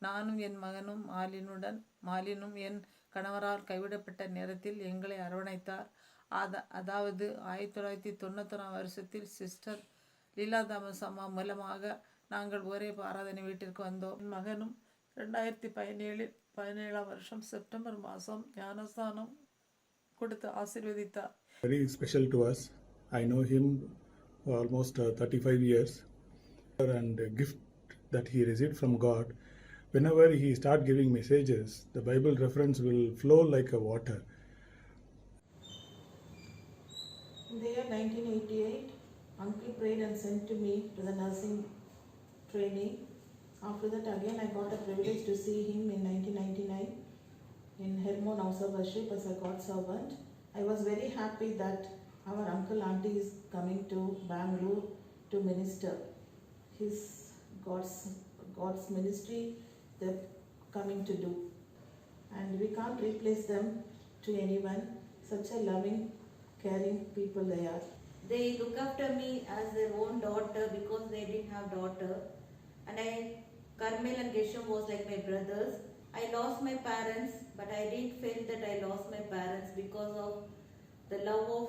நானும் என் மகனும் மாலினும் என் கணவரால் கைவிடப்பட்ட நேரத்தில் எங்களை அரவணைத்தார். அதாவது 1991 வருஷத்தில் சிஸ்டர் லீலா தாமஸ் அம்மா மூலமாக நாங்கள் ஒரே ஆராதனை வீட்டிற்கு வந்தோம். என் மகனும் 2017 வருஷம் செப்டம்பர் மாதம் ஞானஸ்தானம் கொடுத்து ஆசீர்வதித்தார். Very special to us. I know him for almost 35 years, and a gift that he received from God. Whenever he start giving messages, the Bible reference will flow like a water. In the year 1988, Uncle prayed and sent to me to the nursing training. After that, again I got a privilege to see him in 1999 in Hermon House of Worship as a God servant. I was very happy that our uncle auntie is coming to Bangalore to minister. His God's ministry they're coming to do. And we can't replace them to anyone. Such a loving, caring people they are. They look after me as their own daughter because they didn't have daughter. And Carmel and Geshem was like my brothers. I lost my parents, but I didn't feel that I lost my parents because of the love of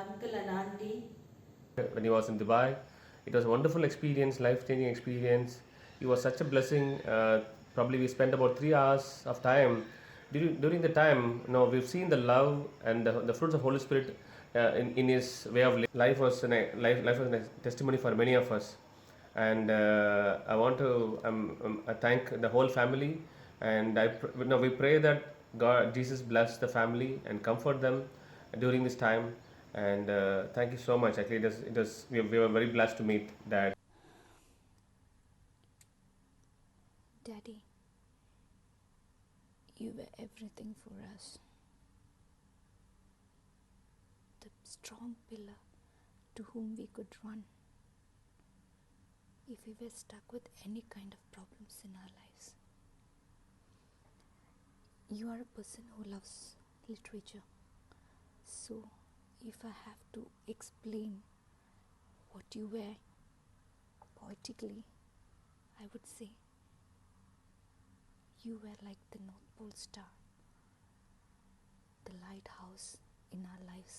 uncle and auntie. When he was in Dubai, it was a wonderful experience, life-changing experience. It was such a blessing. Probably we spent about 3 hours of time. During the time, we've seen the love and the fruits of Holy Spirit in his way of living. Life was a testimony for many of us. And I want to thank the whole family. And we pray that Jesus bless the family and comfort them during this time. And thank you so much. Actually, we were very blessed to meet Dad. Daddy, you were everything for us. The strong pillar to whom we could run if we were stuck with any kind of problems in our lives. You are a person who loves literature. So, if I have to explain what you were poetically, I would say you were like the North Pole star, the lighthouse in our lives.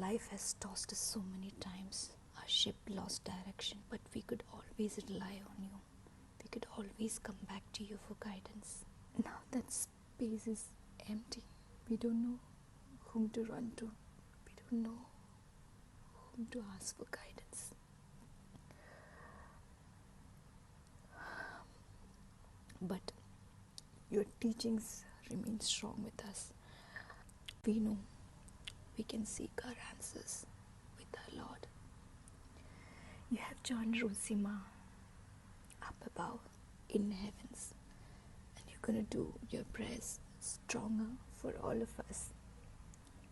Life has tossed us so many times. Our ship lost direction, but we could always rely on you. We could always come back to you for guidance. Now that space is empty. We don't know whom to run to. We don't know whom to ask for guidance. But your teachings remain strong with us. We know we can seek our answers with our Lord. You have joined Rosima up above in heavens, and you're going to do your prayers stronger for all of us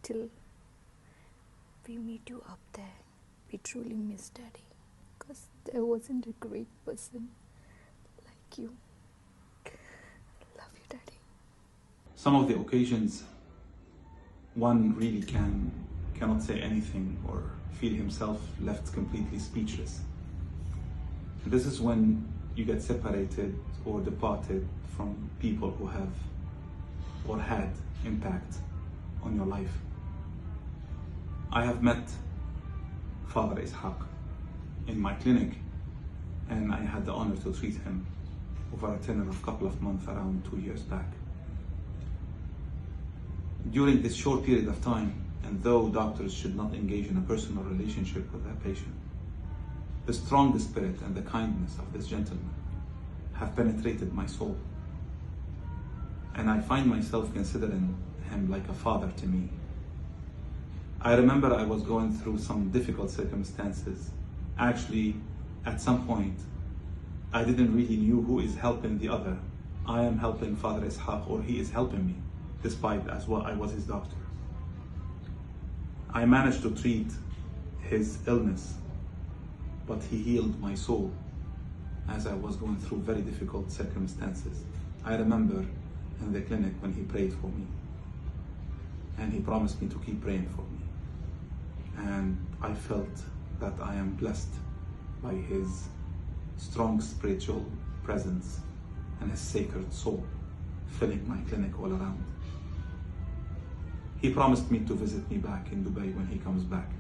till we meet you up there. We truly miss Daddy, because there wasn't a great person like you. Love you, Daddy. Some of the occasions one really cannot say anything or feel himself left completely speechless. This is when you get separated or departed from people who have or had impact on your life. I have met Father Ishaq in my clinic, and I had the honor to treat him over a tenure of a couple of months around 2 years back. During this short period of time, and though doctors should not engage in a personal relationship with their patient, the strong spirit and the kindness of this gentleman have penetrated my soul. And I find myself considering him like a father to me. I remember I was going through some difficult circumstances. Actually, at some point, I didn't really knew who is helping the other. I am helping Father Ishaq, or he is helping me, despite as well I was his doctor. I managed to treat his illness, but he healed my soul as I was going through very difficult circumstances. I remember in the clinic when he prayed for me, and he promised me to keep praying for me. And I felt that I am blessed by his strong spiritual presence and his sacred soul filling my clinic all around. He promised me to visit me back in Dubai when he comes back.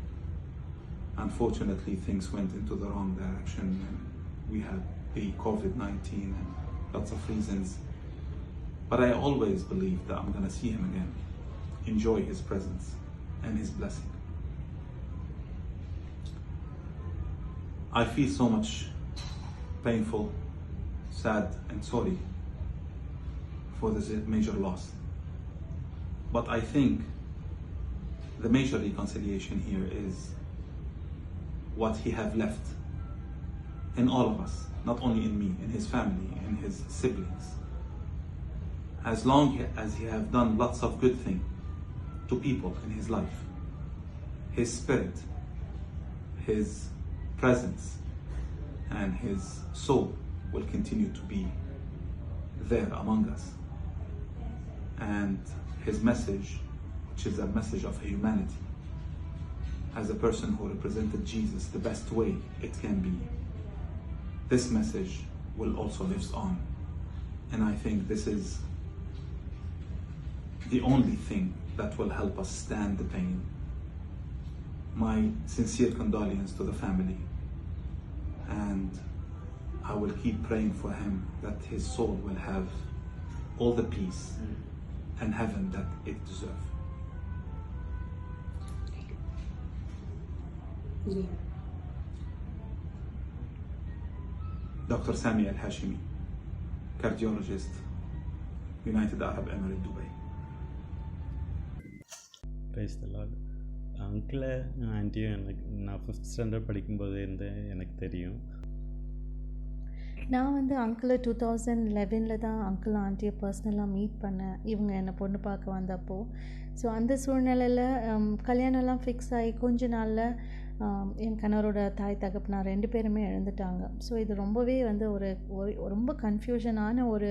Unfortunately, things went into the wrong direction, and we had the COVID-19 and lots of reasons. But I always believed that I'm gonna see him again, enjoy his presence and his blessing. I feel so much painful, sad and sorry for this major loss. But I think the major reconciliation here is what he have left in all of us, not only in me, in his family, in his siblings. As long as he have done lots of good things to people in his life, his spirit, his presence, and his soul will continue to be there among us. And his message, which is a message of humanity, as a person who represented Jesus the best way it can be, this message will also live on. And I think this is the only thing that will help us stand the pain. My sincere condolence to the family, and I will keep praying for him that his soul will have all the peace and heaven that it deserves. Dr. Sami Al-Hashimi, cardiologist, United Arab Emirates, Dubai. Praise the Lord. அங்கிளை ஆண்டியும் எனக்கு நான் 5th standard படிக்கும்போது இருந்து எனக்கு தெரியும். நான் வந்து அங்கிளை 2011 தான் அங்கிள் ஆண்டியை பர்சனலாக மீட் பண்ணேன், இவங்க என்னை பொண்ணு பார்க்க வந்தப்போ. ஸோ அந்த சூழ்நிலையில் கல்யாணம்லாம் ஃபிக்ஸ் ஆகி கொஞ்ச நாளில் என் கணவரோட தாய் தகப்பனார் 2 பேருமே இழந்துட்டாங்க. ஸோ இது ரொம்பவே வந்து ஒரு ரொம்ப கன்ஃபியூஷனான ஒரு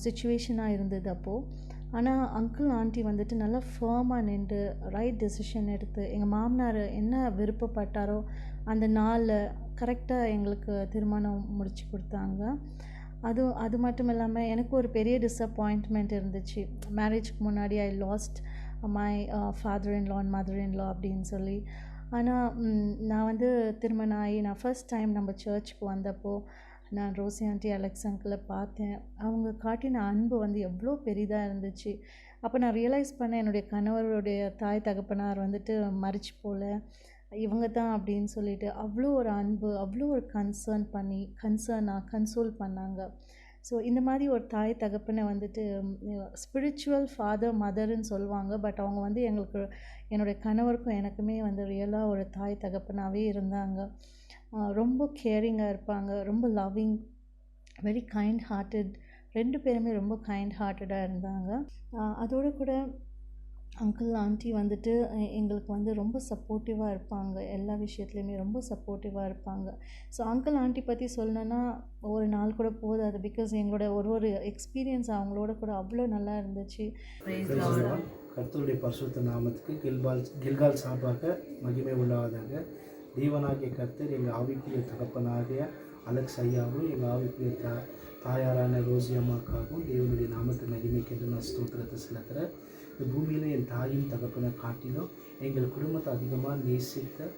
சுச்சுவேஷனாக இருந்தது அப்போது. ஆனால் அங்கிள் ஆண்டி வந்துட்டு நல்லா ஃபர்மாக நின்று ரைட் டெசிஷன் எடுத்து எங்கள் மாமனார் என்ன விருப்பப்பட்டாரோ அந்த நாளில் கரெக்டாக எங்களுக்கு திருமணம் முடிச்சு கொடுத்தாங்க. அது மட்டும் இல்லாமல் எனக்கு ஒரு பெரிய டிஸப்பாயிண்ட்மெண்ட் இருந்துச்சு. மேரேஜ்க்கு முன்னாடி I lost my father in law and mother in law அப்படின்னு சொல்லி. ஆனால் நான் வந்து திருமணம் ஆகி நான் ஃபர்ஸ்ட் டைம் நம்ம சர்ச்சுக்கு வந்தப்போ நான் ரோசி ஆண்டி அலெக்ஸ் அங்கிளை பார்த்தேன். அவங்க காட்டின அன்பு வந்து எவ்வளோ பெரிதாக இருந்துச்சு. அப்போ நான் ரியலைஸ் பண்ணேன், என்னுடைய கணவருடைய தாய் தகப்பனார் வந்துட்டு மறிச்சு போல, இவங்க தான் அப்படின்னு சொல்லிட்டு அவ்வளோ ஒரு அன்பு, அவ்வளோ ஒரு கன்சோல் பண்ணாங்க. ஸோ இந்த மாதிரி ஒரு தாய் தகப்பனை வந்துட்டு ஸ்பிரிச்சுவல் ஃபாதர் மதர்ன்னு சொல்லுவாங்க. பட் அவங்க வந்து எங்களுக்கு, என்னுடைய கணவருக்கும் எனக்குமே வந்து ரியலாக ஒரு தாய் தகப்பனாகவே இருந்தாங்க. ரொம்ப கேரிங்காக இருப்பாங்க, ரொம்ப லவ்விங், வெரி கைண்ட் ஹார்ட்டட். 2 பேருமே ரொம்ப கைண்ட் ஹார்ட்டடாக இருந்தாங்க. அதோடு கூட அங்கிள் ஆண்டி வந்துட்டு எங்களுக்கு வந்து ரொம்ப சப்போர்ட்டிவாக இருப்பாங்க, எல்லா விஷயத்துலையுமே ரொம்ப சப்போர்ட்டிவாக இருப்பாங்க. ஸோ அங்கிள் ஆண்டி பற்றி சொல்லணுன்னா ஒரு நாள் கூட போதாது. பிகாஸ் எங்களோட ஒரு எக்ஸ்பீரியன்ஸ் அவங்களோட கூட அவ்வளோ நல்லா இருந்துச்சு. கர்த்தருடைய பரிசுத்த நாமத்துக்கு கில்கால் சார்பாக மகிமை உள்ளாதாக. தேவனாகிய கர்த்தர் எங்கள் ஆவிக்குரிய தகப்பனாகிய அலெக்ஸ் ஐயாவும் எங்கள் ஆவிக்குரிய தாயாரான ரோசி அம்மாக்காகவும் தேவனுடைய நாமத்தை மகிமைக்கென்று நான் ஸ்தோத்திரத்தை செலுத்துகிறேன். இந்த பூமியில் என் தாயும் தகப்பனை காட்டிலும் எங்கள் குடும்பத்தை அதிகமாக நேசித்த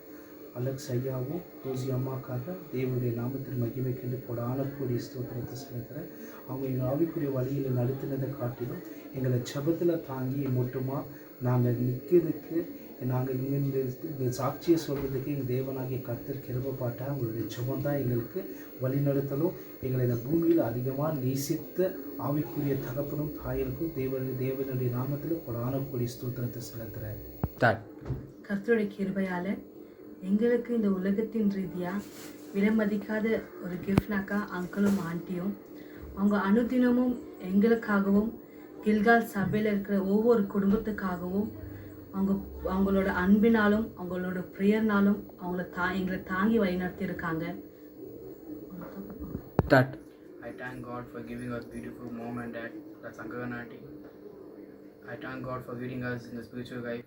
அலெக்ஸ் ஐயாவும் ரோசி அம்மாக்காக தேவனுடைய நாமத்தில் மகிமைக்கென்று கொடானக்கூடிய ஸ்தோத்திரத்தை செலுத்துகிறேன். அவங்க எங்கள் ஆவிக்குரிய வழியில் நடத்தினதை காட்டிலும் எங்களை ஜெபத்தில் தாங்கி மட்டுமா நாங்கள் நிற்கிறதுக்கு நாங்கள் இங்கே இந்த சாட்சியை சொல்கிறதுக்கு எங்கள் தேவனாகிய கர்த்தர் கிருபை பாட்டா உங்களுடைய ஜெபம் தான் எங்களுக்கு வழிநடத்தலும் எங்களை இந்த பூமியில் அதிகமாக நேசித்த ஆவிக்குரிய தகப்பனும் தாயருக்கும் தேவனுடைய நாமத்தில் கொடான கொடி ஸ்தோத்திரத்தை செலுத்துகிறேன். கர்த்தருடைய கிருபையால் எங்களுக்கு இந்த உலகத்தின் ரீதியாக விலைமதிக்காத ஒரு கிஃப்ட்னாக்கா அங்கிளும் ஆண்டியும் அவங்க அனுதினமும் எங்களுக்காகவும் கில்கால் சபையில் இருக்கிற ஒவ்வொரு குடும்பத்துக்காகவும் அவங்களோட அன்பினாலும் அவங்களோட ப்ரேயர்னாலும் எங்களை தாங்கி வழிநடத்தியிருக்காங்க. I thank God for giving us beautiful mom and dad. That's uncle and auntie. I thank God for leading us in the spiritual life.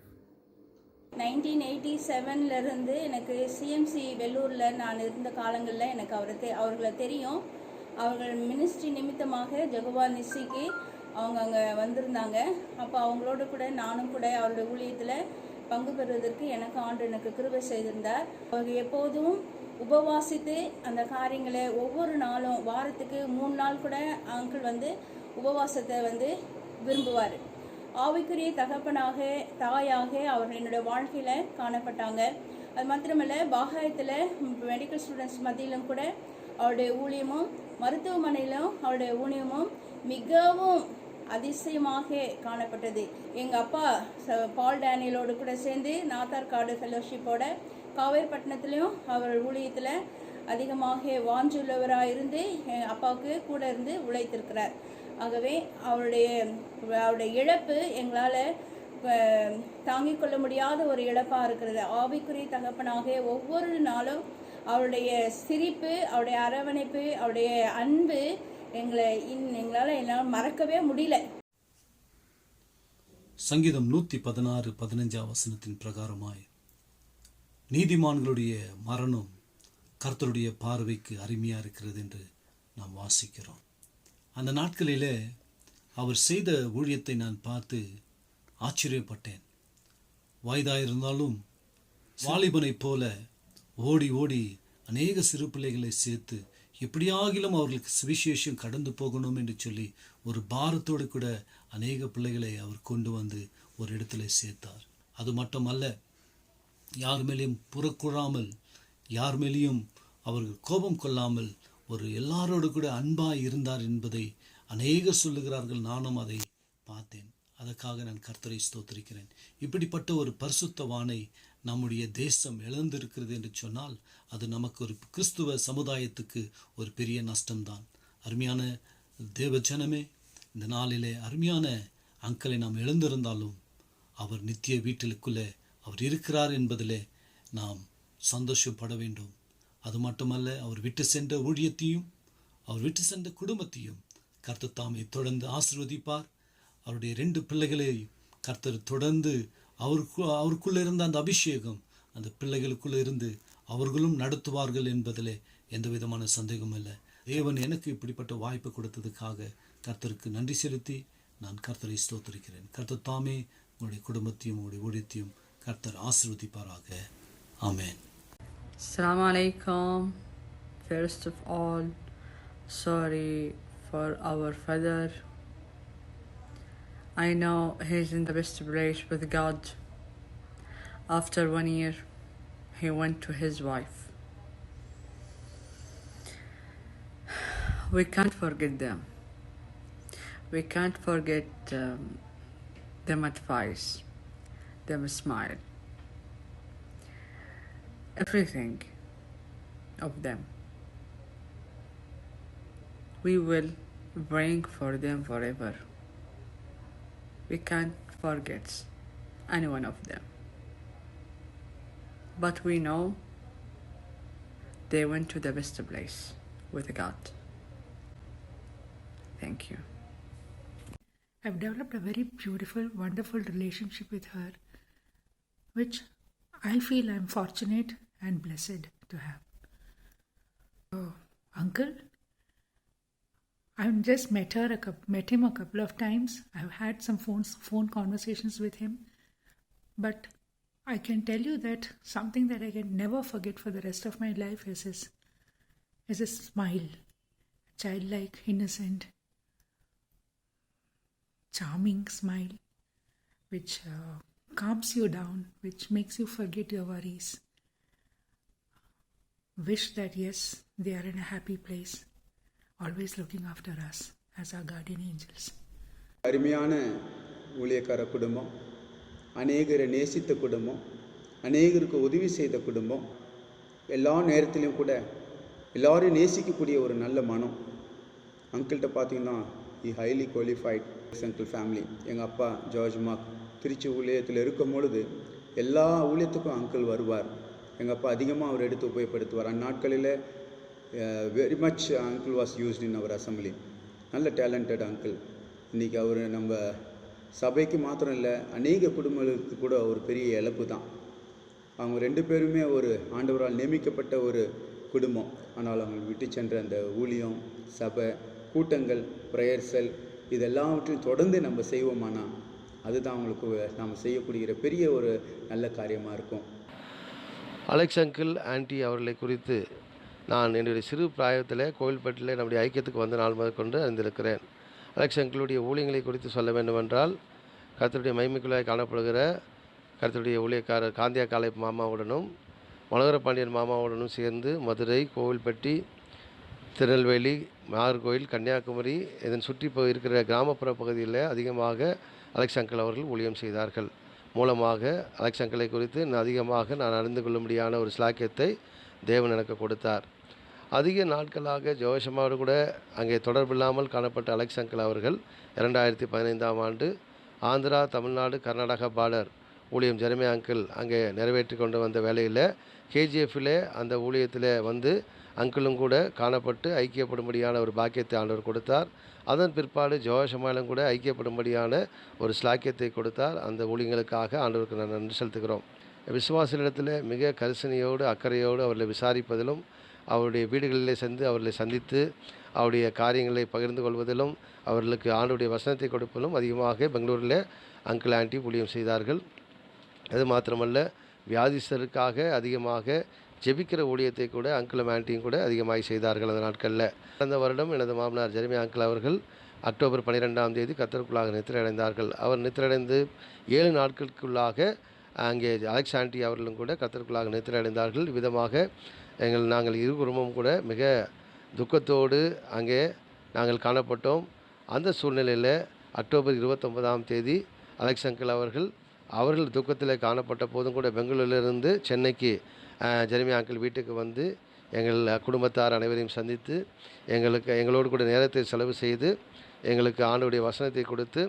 1987 எனக்கு சிஎம்சி வெள்ளூரில் நான் இருந்த காலங்களில் எனக்கு அவர்களை தெரியும். அவர்கள் மினிஸ்ட்ரி நிமித்தமாக ஜெகோவா நிசிக்கு அவங்க அங்கே வந்திருந்தாங்க. அப்போ அவங்களோட கூட நானும் கூட அவருடைய ஊழியத்தில் பங்கு பெறுவதற்கு எனக்கு கிருபை செய்திருந்தார். அவங்க எப்போதும் உபவாசித்து அந்த காரியங்களை ஒவ்வொரு நாளும் வாரத்துக்கு 3 நாள் கூட அங்கிள் உபவாசத்தை விரும்புவார். ஆவிக்குரிய தகப்பனாக தாயாக அவர் என்னுடைய வாழ்க்கையில் காணப்பட்டாங்க. அது மாத்திரமல்ல பாகாயத்தில் மெடிக்கல் ஸ்டூடெண்ட்ஸ் மத்தியிலும் கூட அவருடைய ஊழியமும் மருத்துவமனையிலும் அவருடைய ஊழியமும் மிகவும் அதிசயமாக காணப்பட்டது. எங்கள் அப்பா பால் டேனியலோடு கூட சேர்ந்து நாத்தார்காடு ஃபெலோஷிப்போட காவேரிப்பட்டினத்துலேயும் அவர் ஊழியத்தில் அதிகமாக வாஞ்சுள்ளவராக இருந்து என் அப்பாவுக்கு கூட இருந்து உழைத்திருக்கிறார். ஆகவே அவருடைய இழப்பு எங்களால் தாங்கிக் கொள்ள முடியாத ஒரு இழப்பாக இருக்கிறது. ஆவிக்குரிய தகப்பனாக ஒவ்வொரு நாளும் அவருடைய சிரிப்பு, அவருடைய அரவணைப்பு, அவருடைய அன்பு எங்களால் மறக்கவே முடியல. சங்கீதம் 116:15 பிரகாரமாய் நீதிமான்களுடைய மரணம் கர்த்தருடைய பார்வைக்கு அருமையாக இருக்கிறது என்று நாம் வாசிக்கிறோம். அந்த நாட்களிலே அவர் செய்த ஊழியத்தை நான் பார்த்து ஆச்சரியப்பட்டேன். வயதாயிருந்தாலும் வாலிபனைப் போல ஓடி ஓடி அநேக சிறு பிள்ளைகளை சேர்த்து எப்படியாகிலும் அவர்களுக்கு சுவிசேஷம் கடந்து போகணும் என்று சொல்லி ஒரு பாரத்தோடு கூட அநேக பிள்ளைகளை அவர் கொண்டு வந்து ஒரு இடத்துல சேர்த்தார். அது மட்டுமல்ல, யார் மேலேயும் புறக்கூறாமல், யார் மேலேயும் அவர்கள் கோபம் கொள்ளாமல் ஒரு எல்லாரோடு கூட அன்பாக இருந்தார் என்பதை அநேகர் சொல்லுகிறார்கள். நானும் அதை பார்த்தேன். அதற்காக நான் கர்த்தரை ஸ்தோத்திரிக்கிறேன். இப்படிப்பட்ட ஒரு பரிசுத்தவானை நம்முடைய தேசம் இழந்திருக்கிறது என்று சொன்னால் அது நமக்கு ஒரு கிறிஸ்துவ சமுதாயத்துக்கு ஒரு பெரிய நஷ்டம்தான். அருமையான தேவ ஜனமே, இந்த நாளிலே அருமையான அங்கிளை நாம் இழந்திருந்தாலும் அவர் நித்திய வீட்டிலுக்குள்ளே அவர் இருக்கிறார் என்பதிலே நாம் சந்தோஷப்பட வேண்டும். அது மட்டுமல்ல, அவர் விட்டு சென்ற ஊழியத்தையும் அவர் விட்டு சென்ற குடும்பத்தையும் கர்த்தர் தாமே தொடர்ந்து ஆசீர்வதிப்பார். அவருடைய 2 பிள்ளைகளை கர்த்தர் தொடர்ந்து அவருக்குள்ளே இருந்த அந்த அபிஷேகம் அந்த பிள்ளைகளுக்குள்ளே இருந்து அவர்களும் நடத்துவார்கள் என்பதிலே எந்த விதமான சந்தேகமும் இல்லை. தேவன் எனக்கு இப்படிப்பட்ட வாய்ப்பு கொடுத்ததுக்காக கர்த்தருக்கு நன்றி செலுத்தி நான் கர்த்தரை ஸ்தோத்திரிக்கிறேன். கர்த்தர் தாமே உங்களுடைய குடும்பத்தையும் உங்களுடைய ஊழியத்தையும் கர்த்தர் ஆசீர்வதிப்பாராக. ஆமென். Assalamu alaikum. First of all, sorry for our father. I know he's in the best place with God. After 1 year, he went to his wife. We can't forget them. We can't forget them advice, them smile, everything of them. We will bring for them forever. We can't forget any one of them. But we know they went to the best place with God. Thank you. I've developed a very beautiful, wonderful relationship with her, which I feel I'm fortunate and blessed to have. Uncle, I've just met him a couple of times. I've had some phone conversations with him, but I can tell you that something that I can never forget for the rest of my life is his smile, childlike, innocent, charming smile, which calms you down, which makes you forget your worries. Wish that yes, they are in a happy place, always looking after us as our guardian angels. அருமையான ஊழியக்கார குடும்பம், அநேகரை நேசித்த குடும்பம், அநேகருக்கு உதவி செய்த குடும்பம், எல்லா நேரத்திலையும் கூட எல்லோரையும் நேசிக்கக்கூடிய ஒரு நல்ல மனம். அங்கிள்கிட்ட பார்த்தீங்கன்னா ஹைலி குவாலிஃபைட் அங்கிள் ஃபேமிலி. எங்கள் அப்பா ஜார்ஜ் மார்க் திருச்சி ஊழியத்தில் இருக்கும் பொழுது எல்லா ஊழியத்துக்கும் அங்கிள் வருவார். எங்கள் அப்பா அதிகமாக அவர் எடுத்து உபயோகப்படுத்துவார். அந்நாட்களில் very much uncle was used in our assembly. நல்ல டேலண்டட் அங்கிள். இன்றைக்கி அவர் நம்ம சபைக்கு மாத்திரம் இல்லை, அநேக குடும்பங்களுக்கு கூட ஒரு பெரிய இழப்பு தான். அவங்க 2 பேருமே ஒரு ஆண்டவரால் நியமிக்கப்பட்ட ஒரு குடும்பம். ஆனால் அவங்க விட்டு சென்ற அந்த ஊழியம், சபை, கூட்டங்கள், ப்ரேயர் செல் இதெல்லாவற்றையும் தொடர்ந்து நம்ம செய்வோமானா அதுதான் அவங்களுக்கு நாம் செய்யக்கூடிய பெரிய ஒரு நல்ல காரியமாக இருக்கும். அலெக்ஸ் அங்கிள் ஆன்ட்டி அவர்களை குறித்து நான் என்னுடைய சிறு பிராயத்தில் கோவில்பட்டியில் நம்முடைய ஐக்கியத்துக்கு வந்த நாள் முதற்கொண்டு அறிந்திருக்கிறேன். அலெக்ஸ் அங்கிளுடைய ஊழியங்களை குறித்து சொல்ல வேண்டுமென்றால், கர்த்தருடைய மகிமைக்குள்ளாய் காணப்படுகிற கர்த்தருடைய ஊழியக்காரர் காந்தியா காலை மாமாவுடனும் மனோகர பாண்டியன் மாமாவுடனும் சேர்ந்து மதுரை, கோவில்பட்டி, திருநெல்வேலி, நாகர்கோவில், கன்னியாகுமரி இதன் சுற்றி இருக்கிற கிராமப்புற பகுதியில் அதிகமாக அலெக்ஸ் அங்கிள் அவர்கள் ஊழியம் செய்தார்கள். மூலமாக அலெக்ஸ் அங்கிளை குறித்து அதிகமாக நான் அறிந்து கொள்ளும்படியான ஒரு ஸ்லாக்கியத்தை தேவன் எனக்கு கொடுத்தார். அதிக நாட்களாக ஜோஷமாவோடு கூட அங்கே தொடர்பில்லாமல் காணப்பட்ட அலெக்ஸ் அங்கிள் அவர்கள் 2015ஆம் ஆண்டு ஆந்திரா, தமிழ்நாடு, கர்நாடகா பார்டர் ஊழியம் ஜெரமியா அங்கிள் அங்கே நிறைவேற்றி கொண்டு வந்த வேலையில் கேஜிஎஃப்பில் அந்த ஊழியத்தில் வந்து அங்கிளும் கூட காணப்பட்டு ஐக்கியப்படும்படியான ஒரு பாக்கியத்தை ஆண்டவர் கொடுத்தார். அதன் பிற்பாடு ஜோஷமாலும் கூட ஐக்கியப்படும்படியான ஒரு ஸ்லாக்கியத்தை கொடுத்தார். அந்த ஊழியங்களுக்காக ஆண்டவருக்கு நான் நன்றி செலுத்துகிறோம். விசுவாசிகளிடத்தில் மிக கரிசனையோடு அக்கறையோடு அவர்களை விசாரிப்பதிலும், அவருடைய வீடுகளிலே சென்று அவர்களை சந்தித்து அவருடைய காரியங்களை பகிர்ந்து கொள்வதிலும், அவர்களுக்கு ஆண்டவருடைய வசனத்தை கொடுப்பதிலும் அதிகமாக பெங்களூரில் அங்கிள் ஆன்ட்டி ஊழியம் செய்தார்கள். அது மாத்திரமல்ல, வியாதிஸ்தருக்காக அதிகமாக ஜெபிக்கிற ஊழியத்தை கூட அங்கிளும் ஆன்ட்டியும் கூட அதிகமாக செய்தார்கள் அந்த நாட்களில். கடந்த வருடம் எனது மாமனார் ஜெரமியா அங்கிள் அவர்கள் அக்டோபர் 12ஆம் தேதி கர்த்தருக்குள்ளாக நித்திரை அடைந்தார்கள். அவர் நித்திரையடைந்து 7 நாட்களுக்குள்ளாக அங்கே அலெக்ஸ் ஆன்ட்டி அவர்களும் கூட கர்த்தருக்குள்ளாக நித்திரை அடைந்தார்கள். விதமாக நாங்கள் இரு குடும்பமும் கூட மிக துக்கத்தோடு அங்கே நாங்கள் காணப்பட்டோம். அந்த சூழ்நிலையில் அக்டோபர் 29ஆம் தேதி அலெக்ஸ் அங்கிள் அவர்கள் துக்கத்தில் காணப்பட்ட போதும் கூட பெங்களூரிலிருந்து சென்னைக்கு ஜெரமியா அங்கிள் வீட்டுக்கு வந்து எங்கள் குடும்பத்தார் அனைவரையும் சந்தித்து எங்களோடு கூட நேரத்தை செலவு செய்து எங்களுக்கு ஆண்டவருடைய வசனத்தை கொடுத்து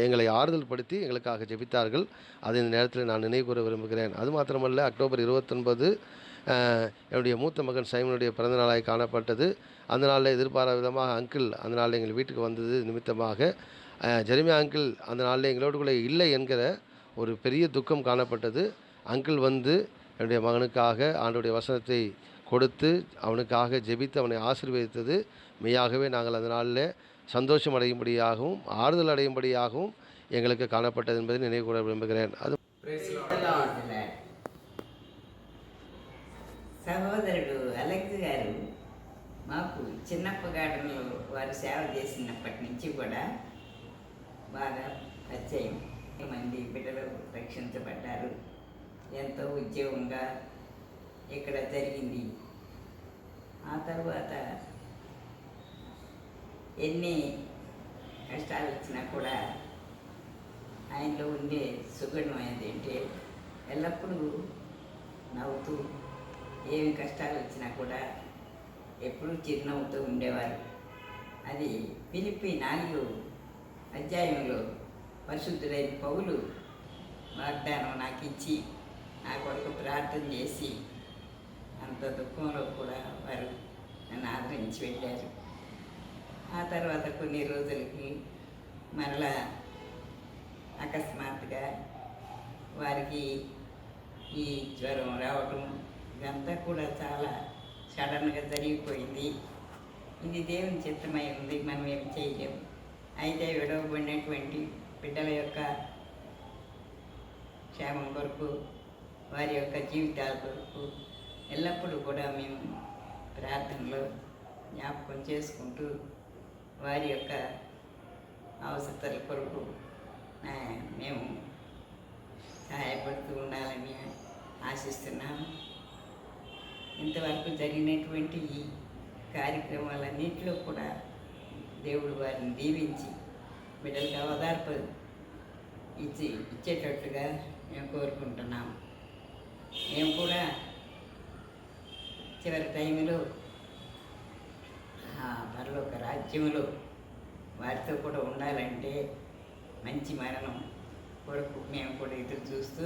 எங்களை ஆறுதல் படுத்தி எங்களுக்காக ஜெபித்தார்கள். அதை இந்த நேரத்தில் நான் நினைவு கூற விரும்புகிறேன். அது மாத்திரமல்ல, அக்டோபர் 29 என்னுடைய மூத்த மகன் சைமனுடைய பிறந்த நாளாய் காணப்பட்டது. அந்த நாளில் எதிர்பாராத விதமாக அங்கிள் அந்த நாளில் எங்கள் வீட்டுக்கு வந்தது நிமித்தமாக ஜெரமியா அங்கிள் அந்த நாளில் எங்களோடு கூட இல்லை என்கிற ஒரு பெரிய துக்கம் காணப்பட்டது. அங்கிள் வந்து என்னுடைய மகனுக்காக ஆண்டவருடைய வசனத்தை கொடுத்து அவனுக்காக ஜெபித்து அவனை ஆசீர்வதித்தது மெய்யாகவே நாங்கள் அந்த நாளில் சந்தோஷம் அடையும்படியாகவும் ஆறுதல் அடையும்படியாகவும் எங்களுக்கு காணப்பட்டது என்பதை நினைவு கூற விரும்புகிறேன். அது సహోదరుడు అలెక్స్ గారు మాకు చిన్నప్పగాడంలో వారు సేవ చేసినప్పటి నుంచి కూడా బాగా పరిచయం. మంది బిడ్డలు రక్షించబడ్డారు. ఎంతో ఉద్యోగంగా ఇక్కడ జరిగింది. ఆ తర్వాత ఎన్ని కష్టాలు వచ్చినా కూడా ఆయనలో ఉండే సుగుణం ఏంటంటే ఎల్లప్పుడూ నవ్వుతూ ఏమి కష్టాలు వచ్చినా కూడా ఎప్పుడూ చిరునవ్వుతూ ఉండేవారు. అది ఫిలిప్పీ 4 అధ్యాయంలో పరిశుద్ధుడైన పౌలు వాగ్దానం నాకు ఇచ్చి నా కొరకు ప్రార్థన చేసి అంత దుఃఖంలో కూడా వారు నన్ను ఆదరించి వెళ్ళారు. ఆ తర్వాత కొన్ని రోజులకి మరలా అకస్మాత్తుగా వారికి ఈ జ్వరం రావటం ఇదంతా కూడా చాలా సడన్గా జరిగిపోయింది. ఇది దేవుని చిత్తమై ఉంది, మనం ఏం చేయలేము. అయితే విడవబడినటువంటి బిడ్డల యొక్క క్షేమం కొరకు, వారి యొక్క జీవితాల కొరకు ఎల్లప్పుడూ కూడా మేము ప్రార్థనలో జ్ఞాపకం చేసుకుంటూ వారి యొక్క అవసరాల కొరకు మేము సహాయపడుతూ ఉండాలని ఆశిస్తున్నాను. ఇంతవరకు జరిగినటువంటి ఈ కార్యక్రమాలన్నింటిలో కూడా దేవుడు వారిని దీవించి బిడ్డలకు ఓదార్పు ఇచ్చేటట్టుగా మేము కోరుకుంటున్నాము. మేము కూడా చివరి టైంలో పరలోక రాజ్యంలో వారితో కూడా ఉండాలంటే మంచి మరణం కొరకు మేము కూడా ఎదురు చూస్తూ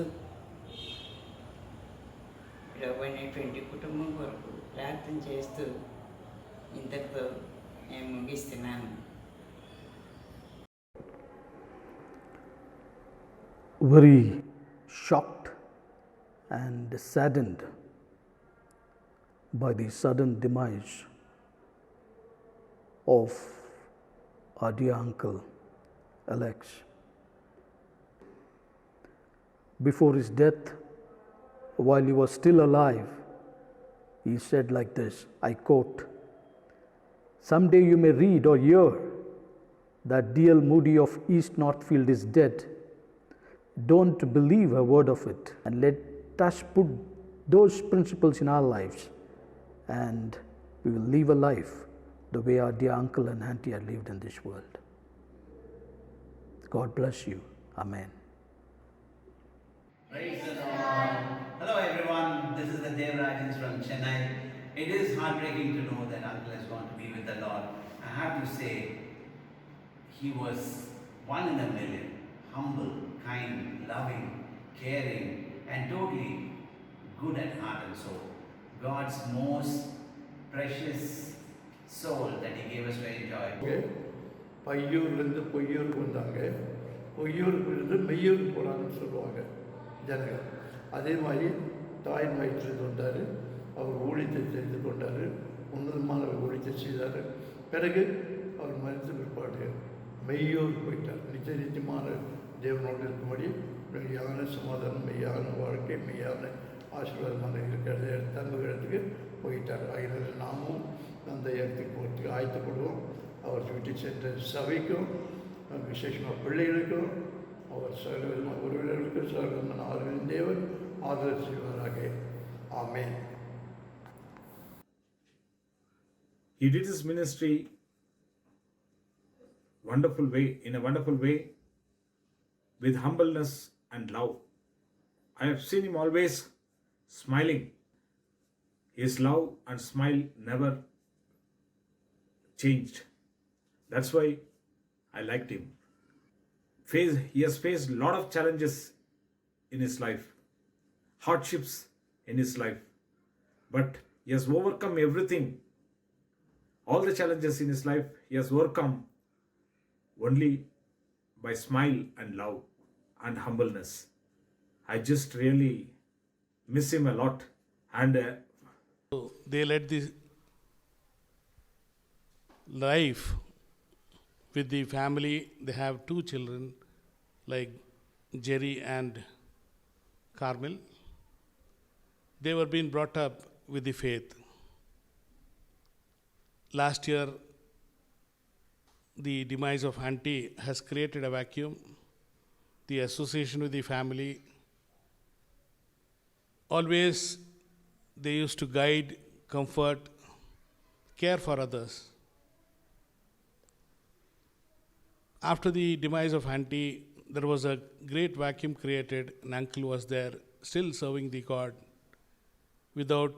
విడవబడినటువంటి కుటుంబం కొరకు ప్రార్థన చేస్తూ ఇంతటితో నేను ముగిస్తున్నాను. Very shocked and saddened by the sudden demise of our dear uncle Alex. Before his death, while he was still alive, he said like this, I quote, "Someday you may read or hear that D.L. Moody of East Northfield is dead. Don't believe a word of it, and let us put those principles in our lives, and we will live a life the way our dear uncle and auntie had lived in this world." God bless you. Amen. Praise the Lord. Hello everyone, this is the Devrajans from Chennai. It is heartbreaking to know that uncle has gone to be with the Lord. I have to say, he was one in a million. Humble, kind, loving, caring, and totally good at heart and soul. God's most precious soul that he gave us to enjoy. பையூர்லேருந்து பொய்யூருக்கு வந்தாங்க. பொய்யூருக்கு இருந்து மெய்யூருக்கு போகிறாங்கன்னு சொல்லுவாங்க ஜனங்கள். அதே மாதிரி தாயின் வயிற்றிலிருந்து வந்தார். அவர் ஊழியத்தை செய்து கொண்டார். உன்னதமான ஊழியத்தை செய்தார். பிறகு அவர் மறித்த பிற்பாடு மெய்யூருக்கு போயிட்டார். நிச்சயமான தேவனோடு இருக்கும்படி மெய்யான சமாதானம், மெய்யான வாழ்க்கை, மெய்யான ஆசீர்வாதமான இருக்கிற தங்குகிறதுக்கு போயிட்டார். அதனால் நாமும் அந்த இடத்துக்கு போகிறதுக்கு ஆயத்தப்படுவோம். அவர் விட்டு சென்ற சபைக்கும் விசேஷமாக பிள்ளைகளுக்கும் அவர் சகவிதமான உறவினர்களுக்கும் சகவிதமான ஆறுகளின் தேவன் ஆதரவு செய்வாராக. ஆமென். He did his ministry in a wonderful way, with humbleness and love. I have seen him always smiling. His love and smile never changed. That's why I liked him. He has faced a lot of challenges in his life, hardships in his life, but he has overcome everything. All the challenges in his life he has overcome only by smile and love and humbleness. I just really miss him a lot. And they led the life with the family. They have 2 children like Jerry and Carmel. They were being brought up with the faith. Last year, the demise of auntie has created a vacuum. The association with the family, always they used to guide, comfort, care for others. After the demise of auntie, there was a great vacuum created, and uncle was there, still serving the God without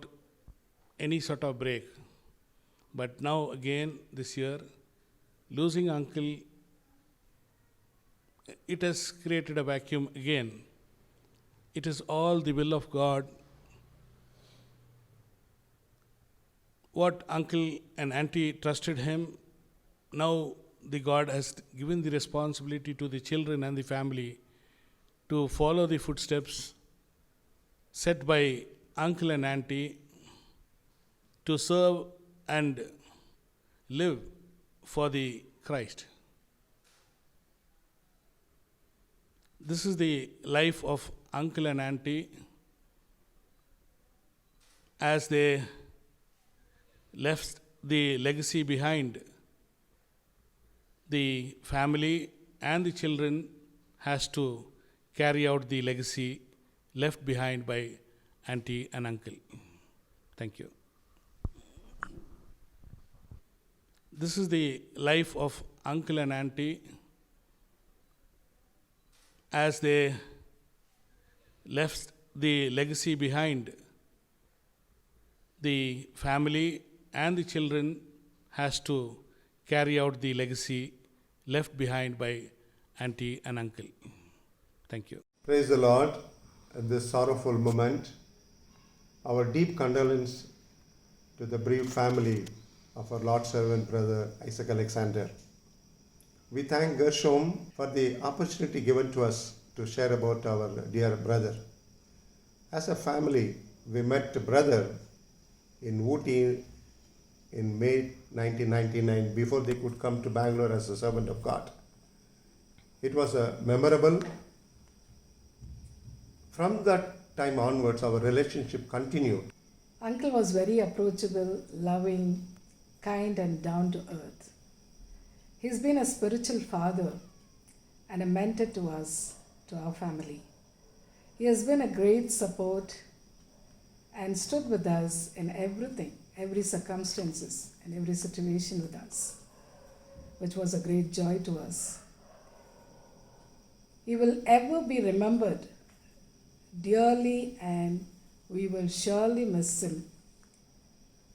any sort of break. But now again, this year, losing uncle, it has created a vacuum again. It is all the will of God. What uncle and auntie trusted him, now the God has given the responsibility to the children and the family to follow the footsteps set by uncle and auntie, to serve and live for the Christ. This is the life of uncle and auntie as they left the legacy behind. The family and the children has to carry out the legacy left behind by auntie and uncle. Thank you. This is the life of uncle and auntie as they left the legacy behind. The family and the children has to carry out the legacy left behind by auntie and uncle. Thank you. Praise the Lord. At this sorrowful moment, our deep condolence to the bereaved family of our Lord servant brother Isaac Alexander. We thank Gershom for the opportunity given to us to share about our dear brother. As a family, we met brother in Ooty in May 1999 before they could come to Bangalore as a servant of God. It was a memorable. From that time onwards, our relationship continued. Uncle was very approachable, loving, kind and down to earth. He's been a spiritual father and a mentor to us, to our family. He has been a great support and stood with us in everything, every circumstances and every situation with us, which was a great joy to us. He will ever be remembered dearly and we will surely miss him.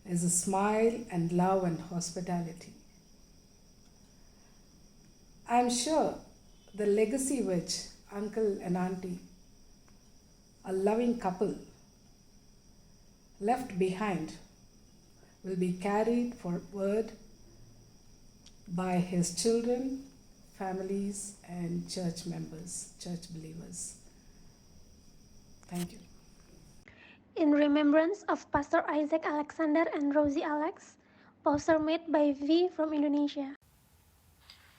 As a smile and love and hospitality. I am sure the legacy which uncle and auntie, a loving couple, left behind will be carried forward by his children, families, and church members, church believers. Thank you. In remembrance of Pastor Isaac Alexander and Rosie Alex, poster made by V from Indonesia.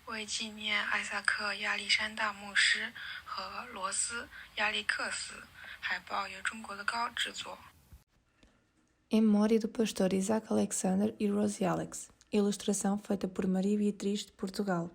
为纪念艾萨克·亚历山大牧师和罗斯·亚历克斯，海报由中国的高制作。Em memória do pastor Isaac Alexander e Rosie Alex. Ilustração feita por Maria Beatriz de Portugal.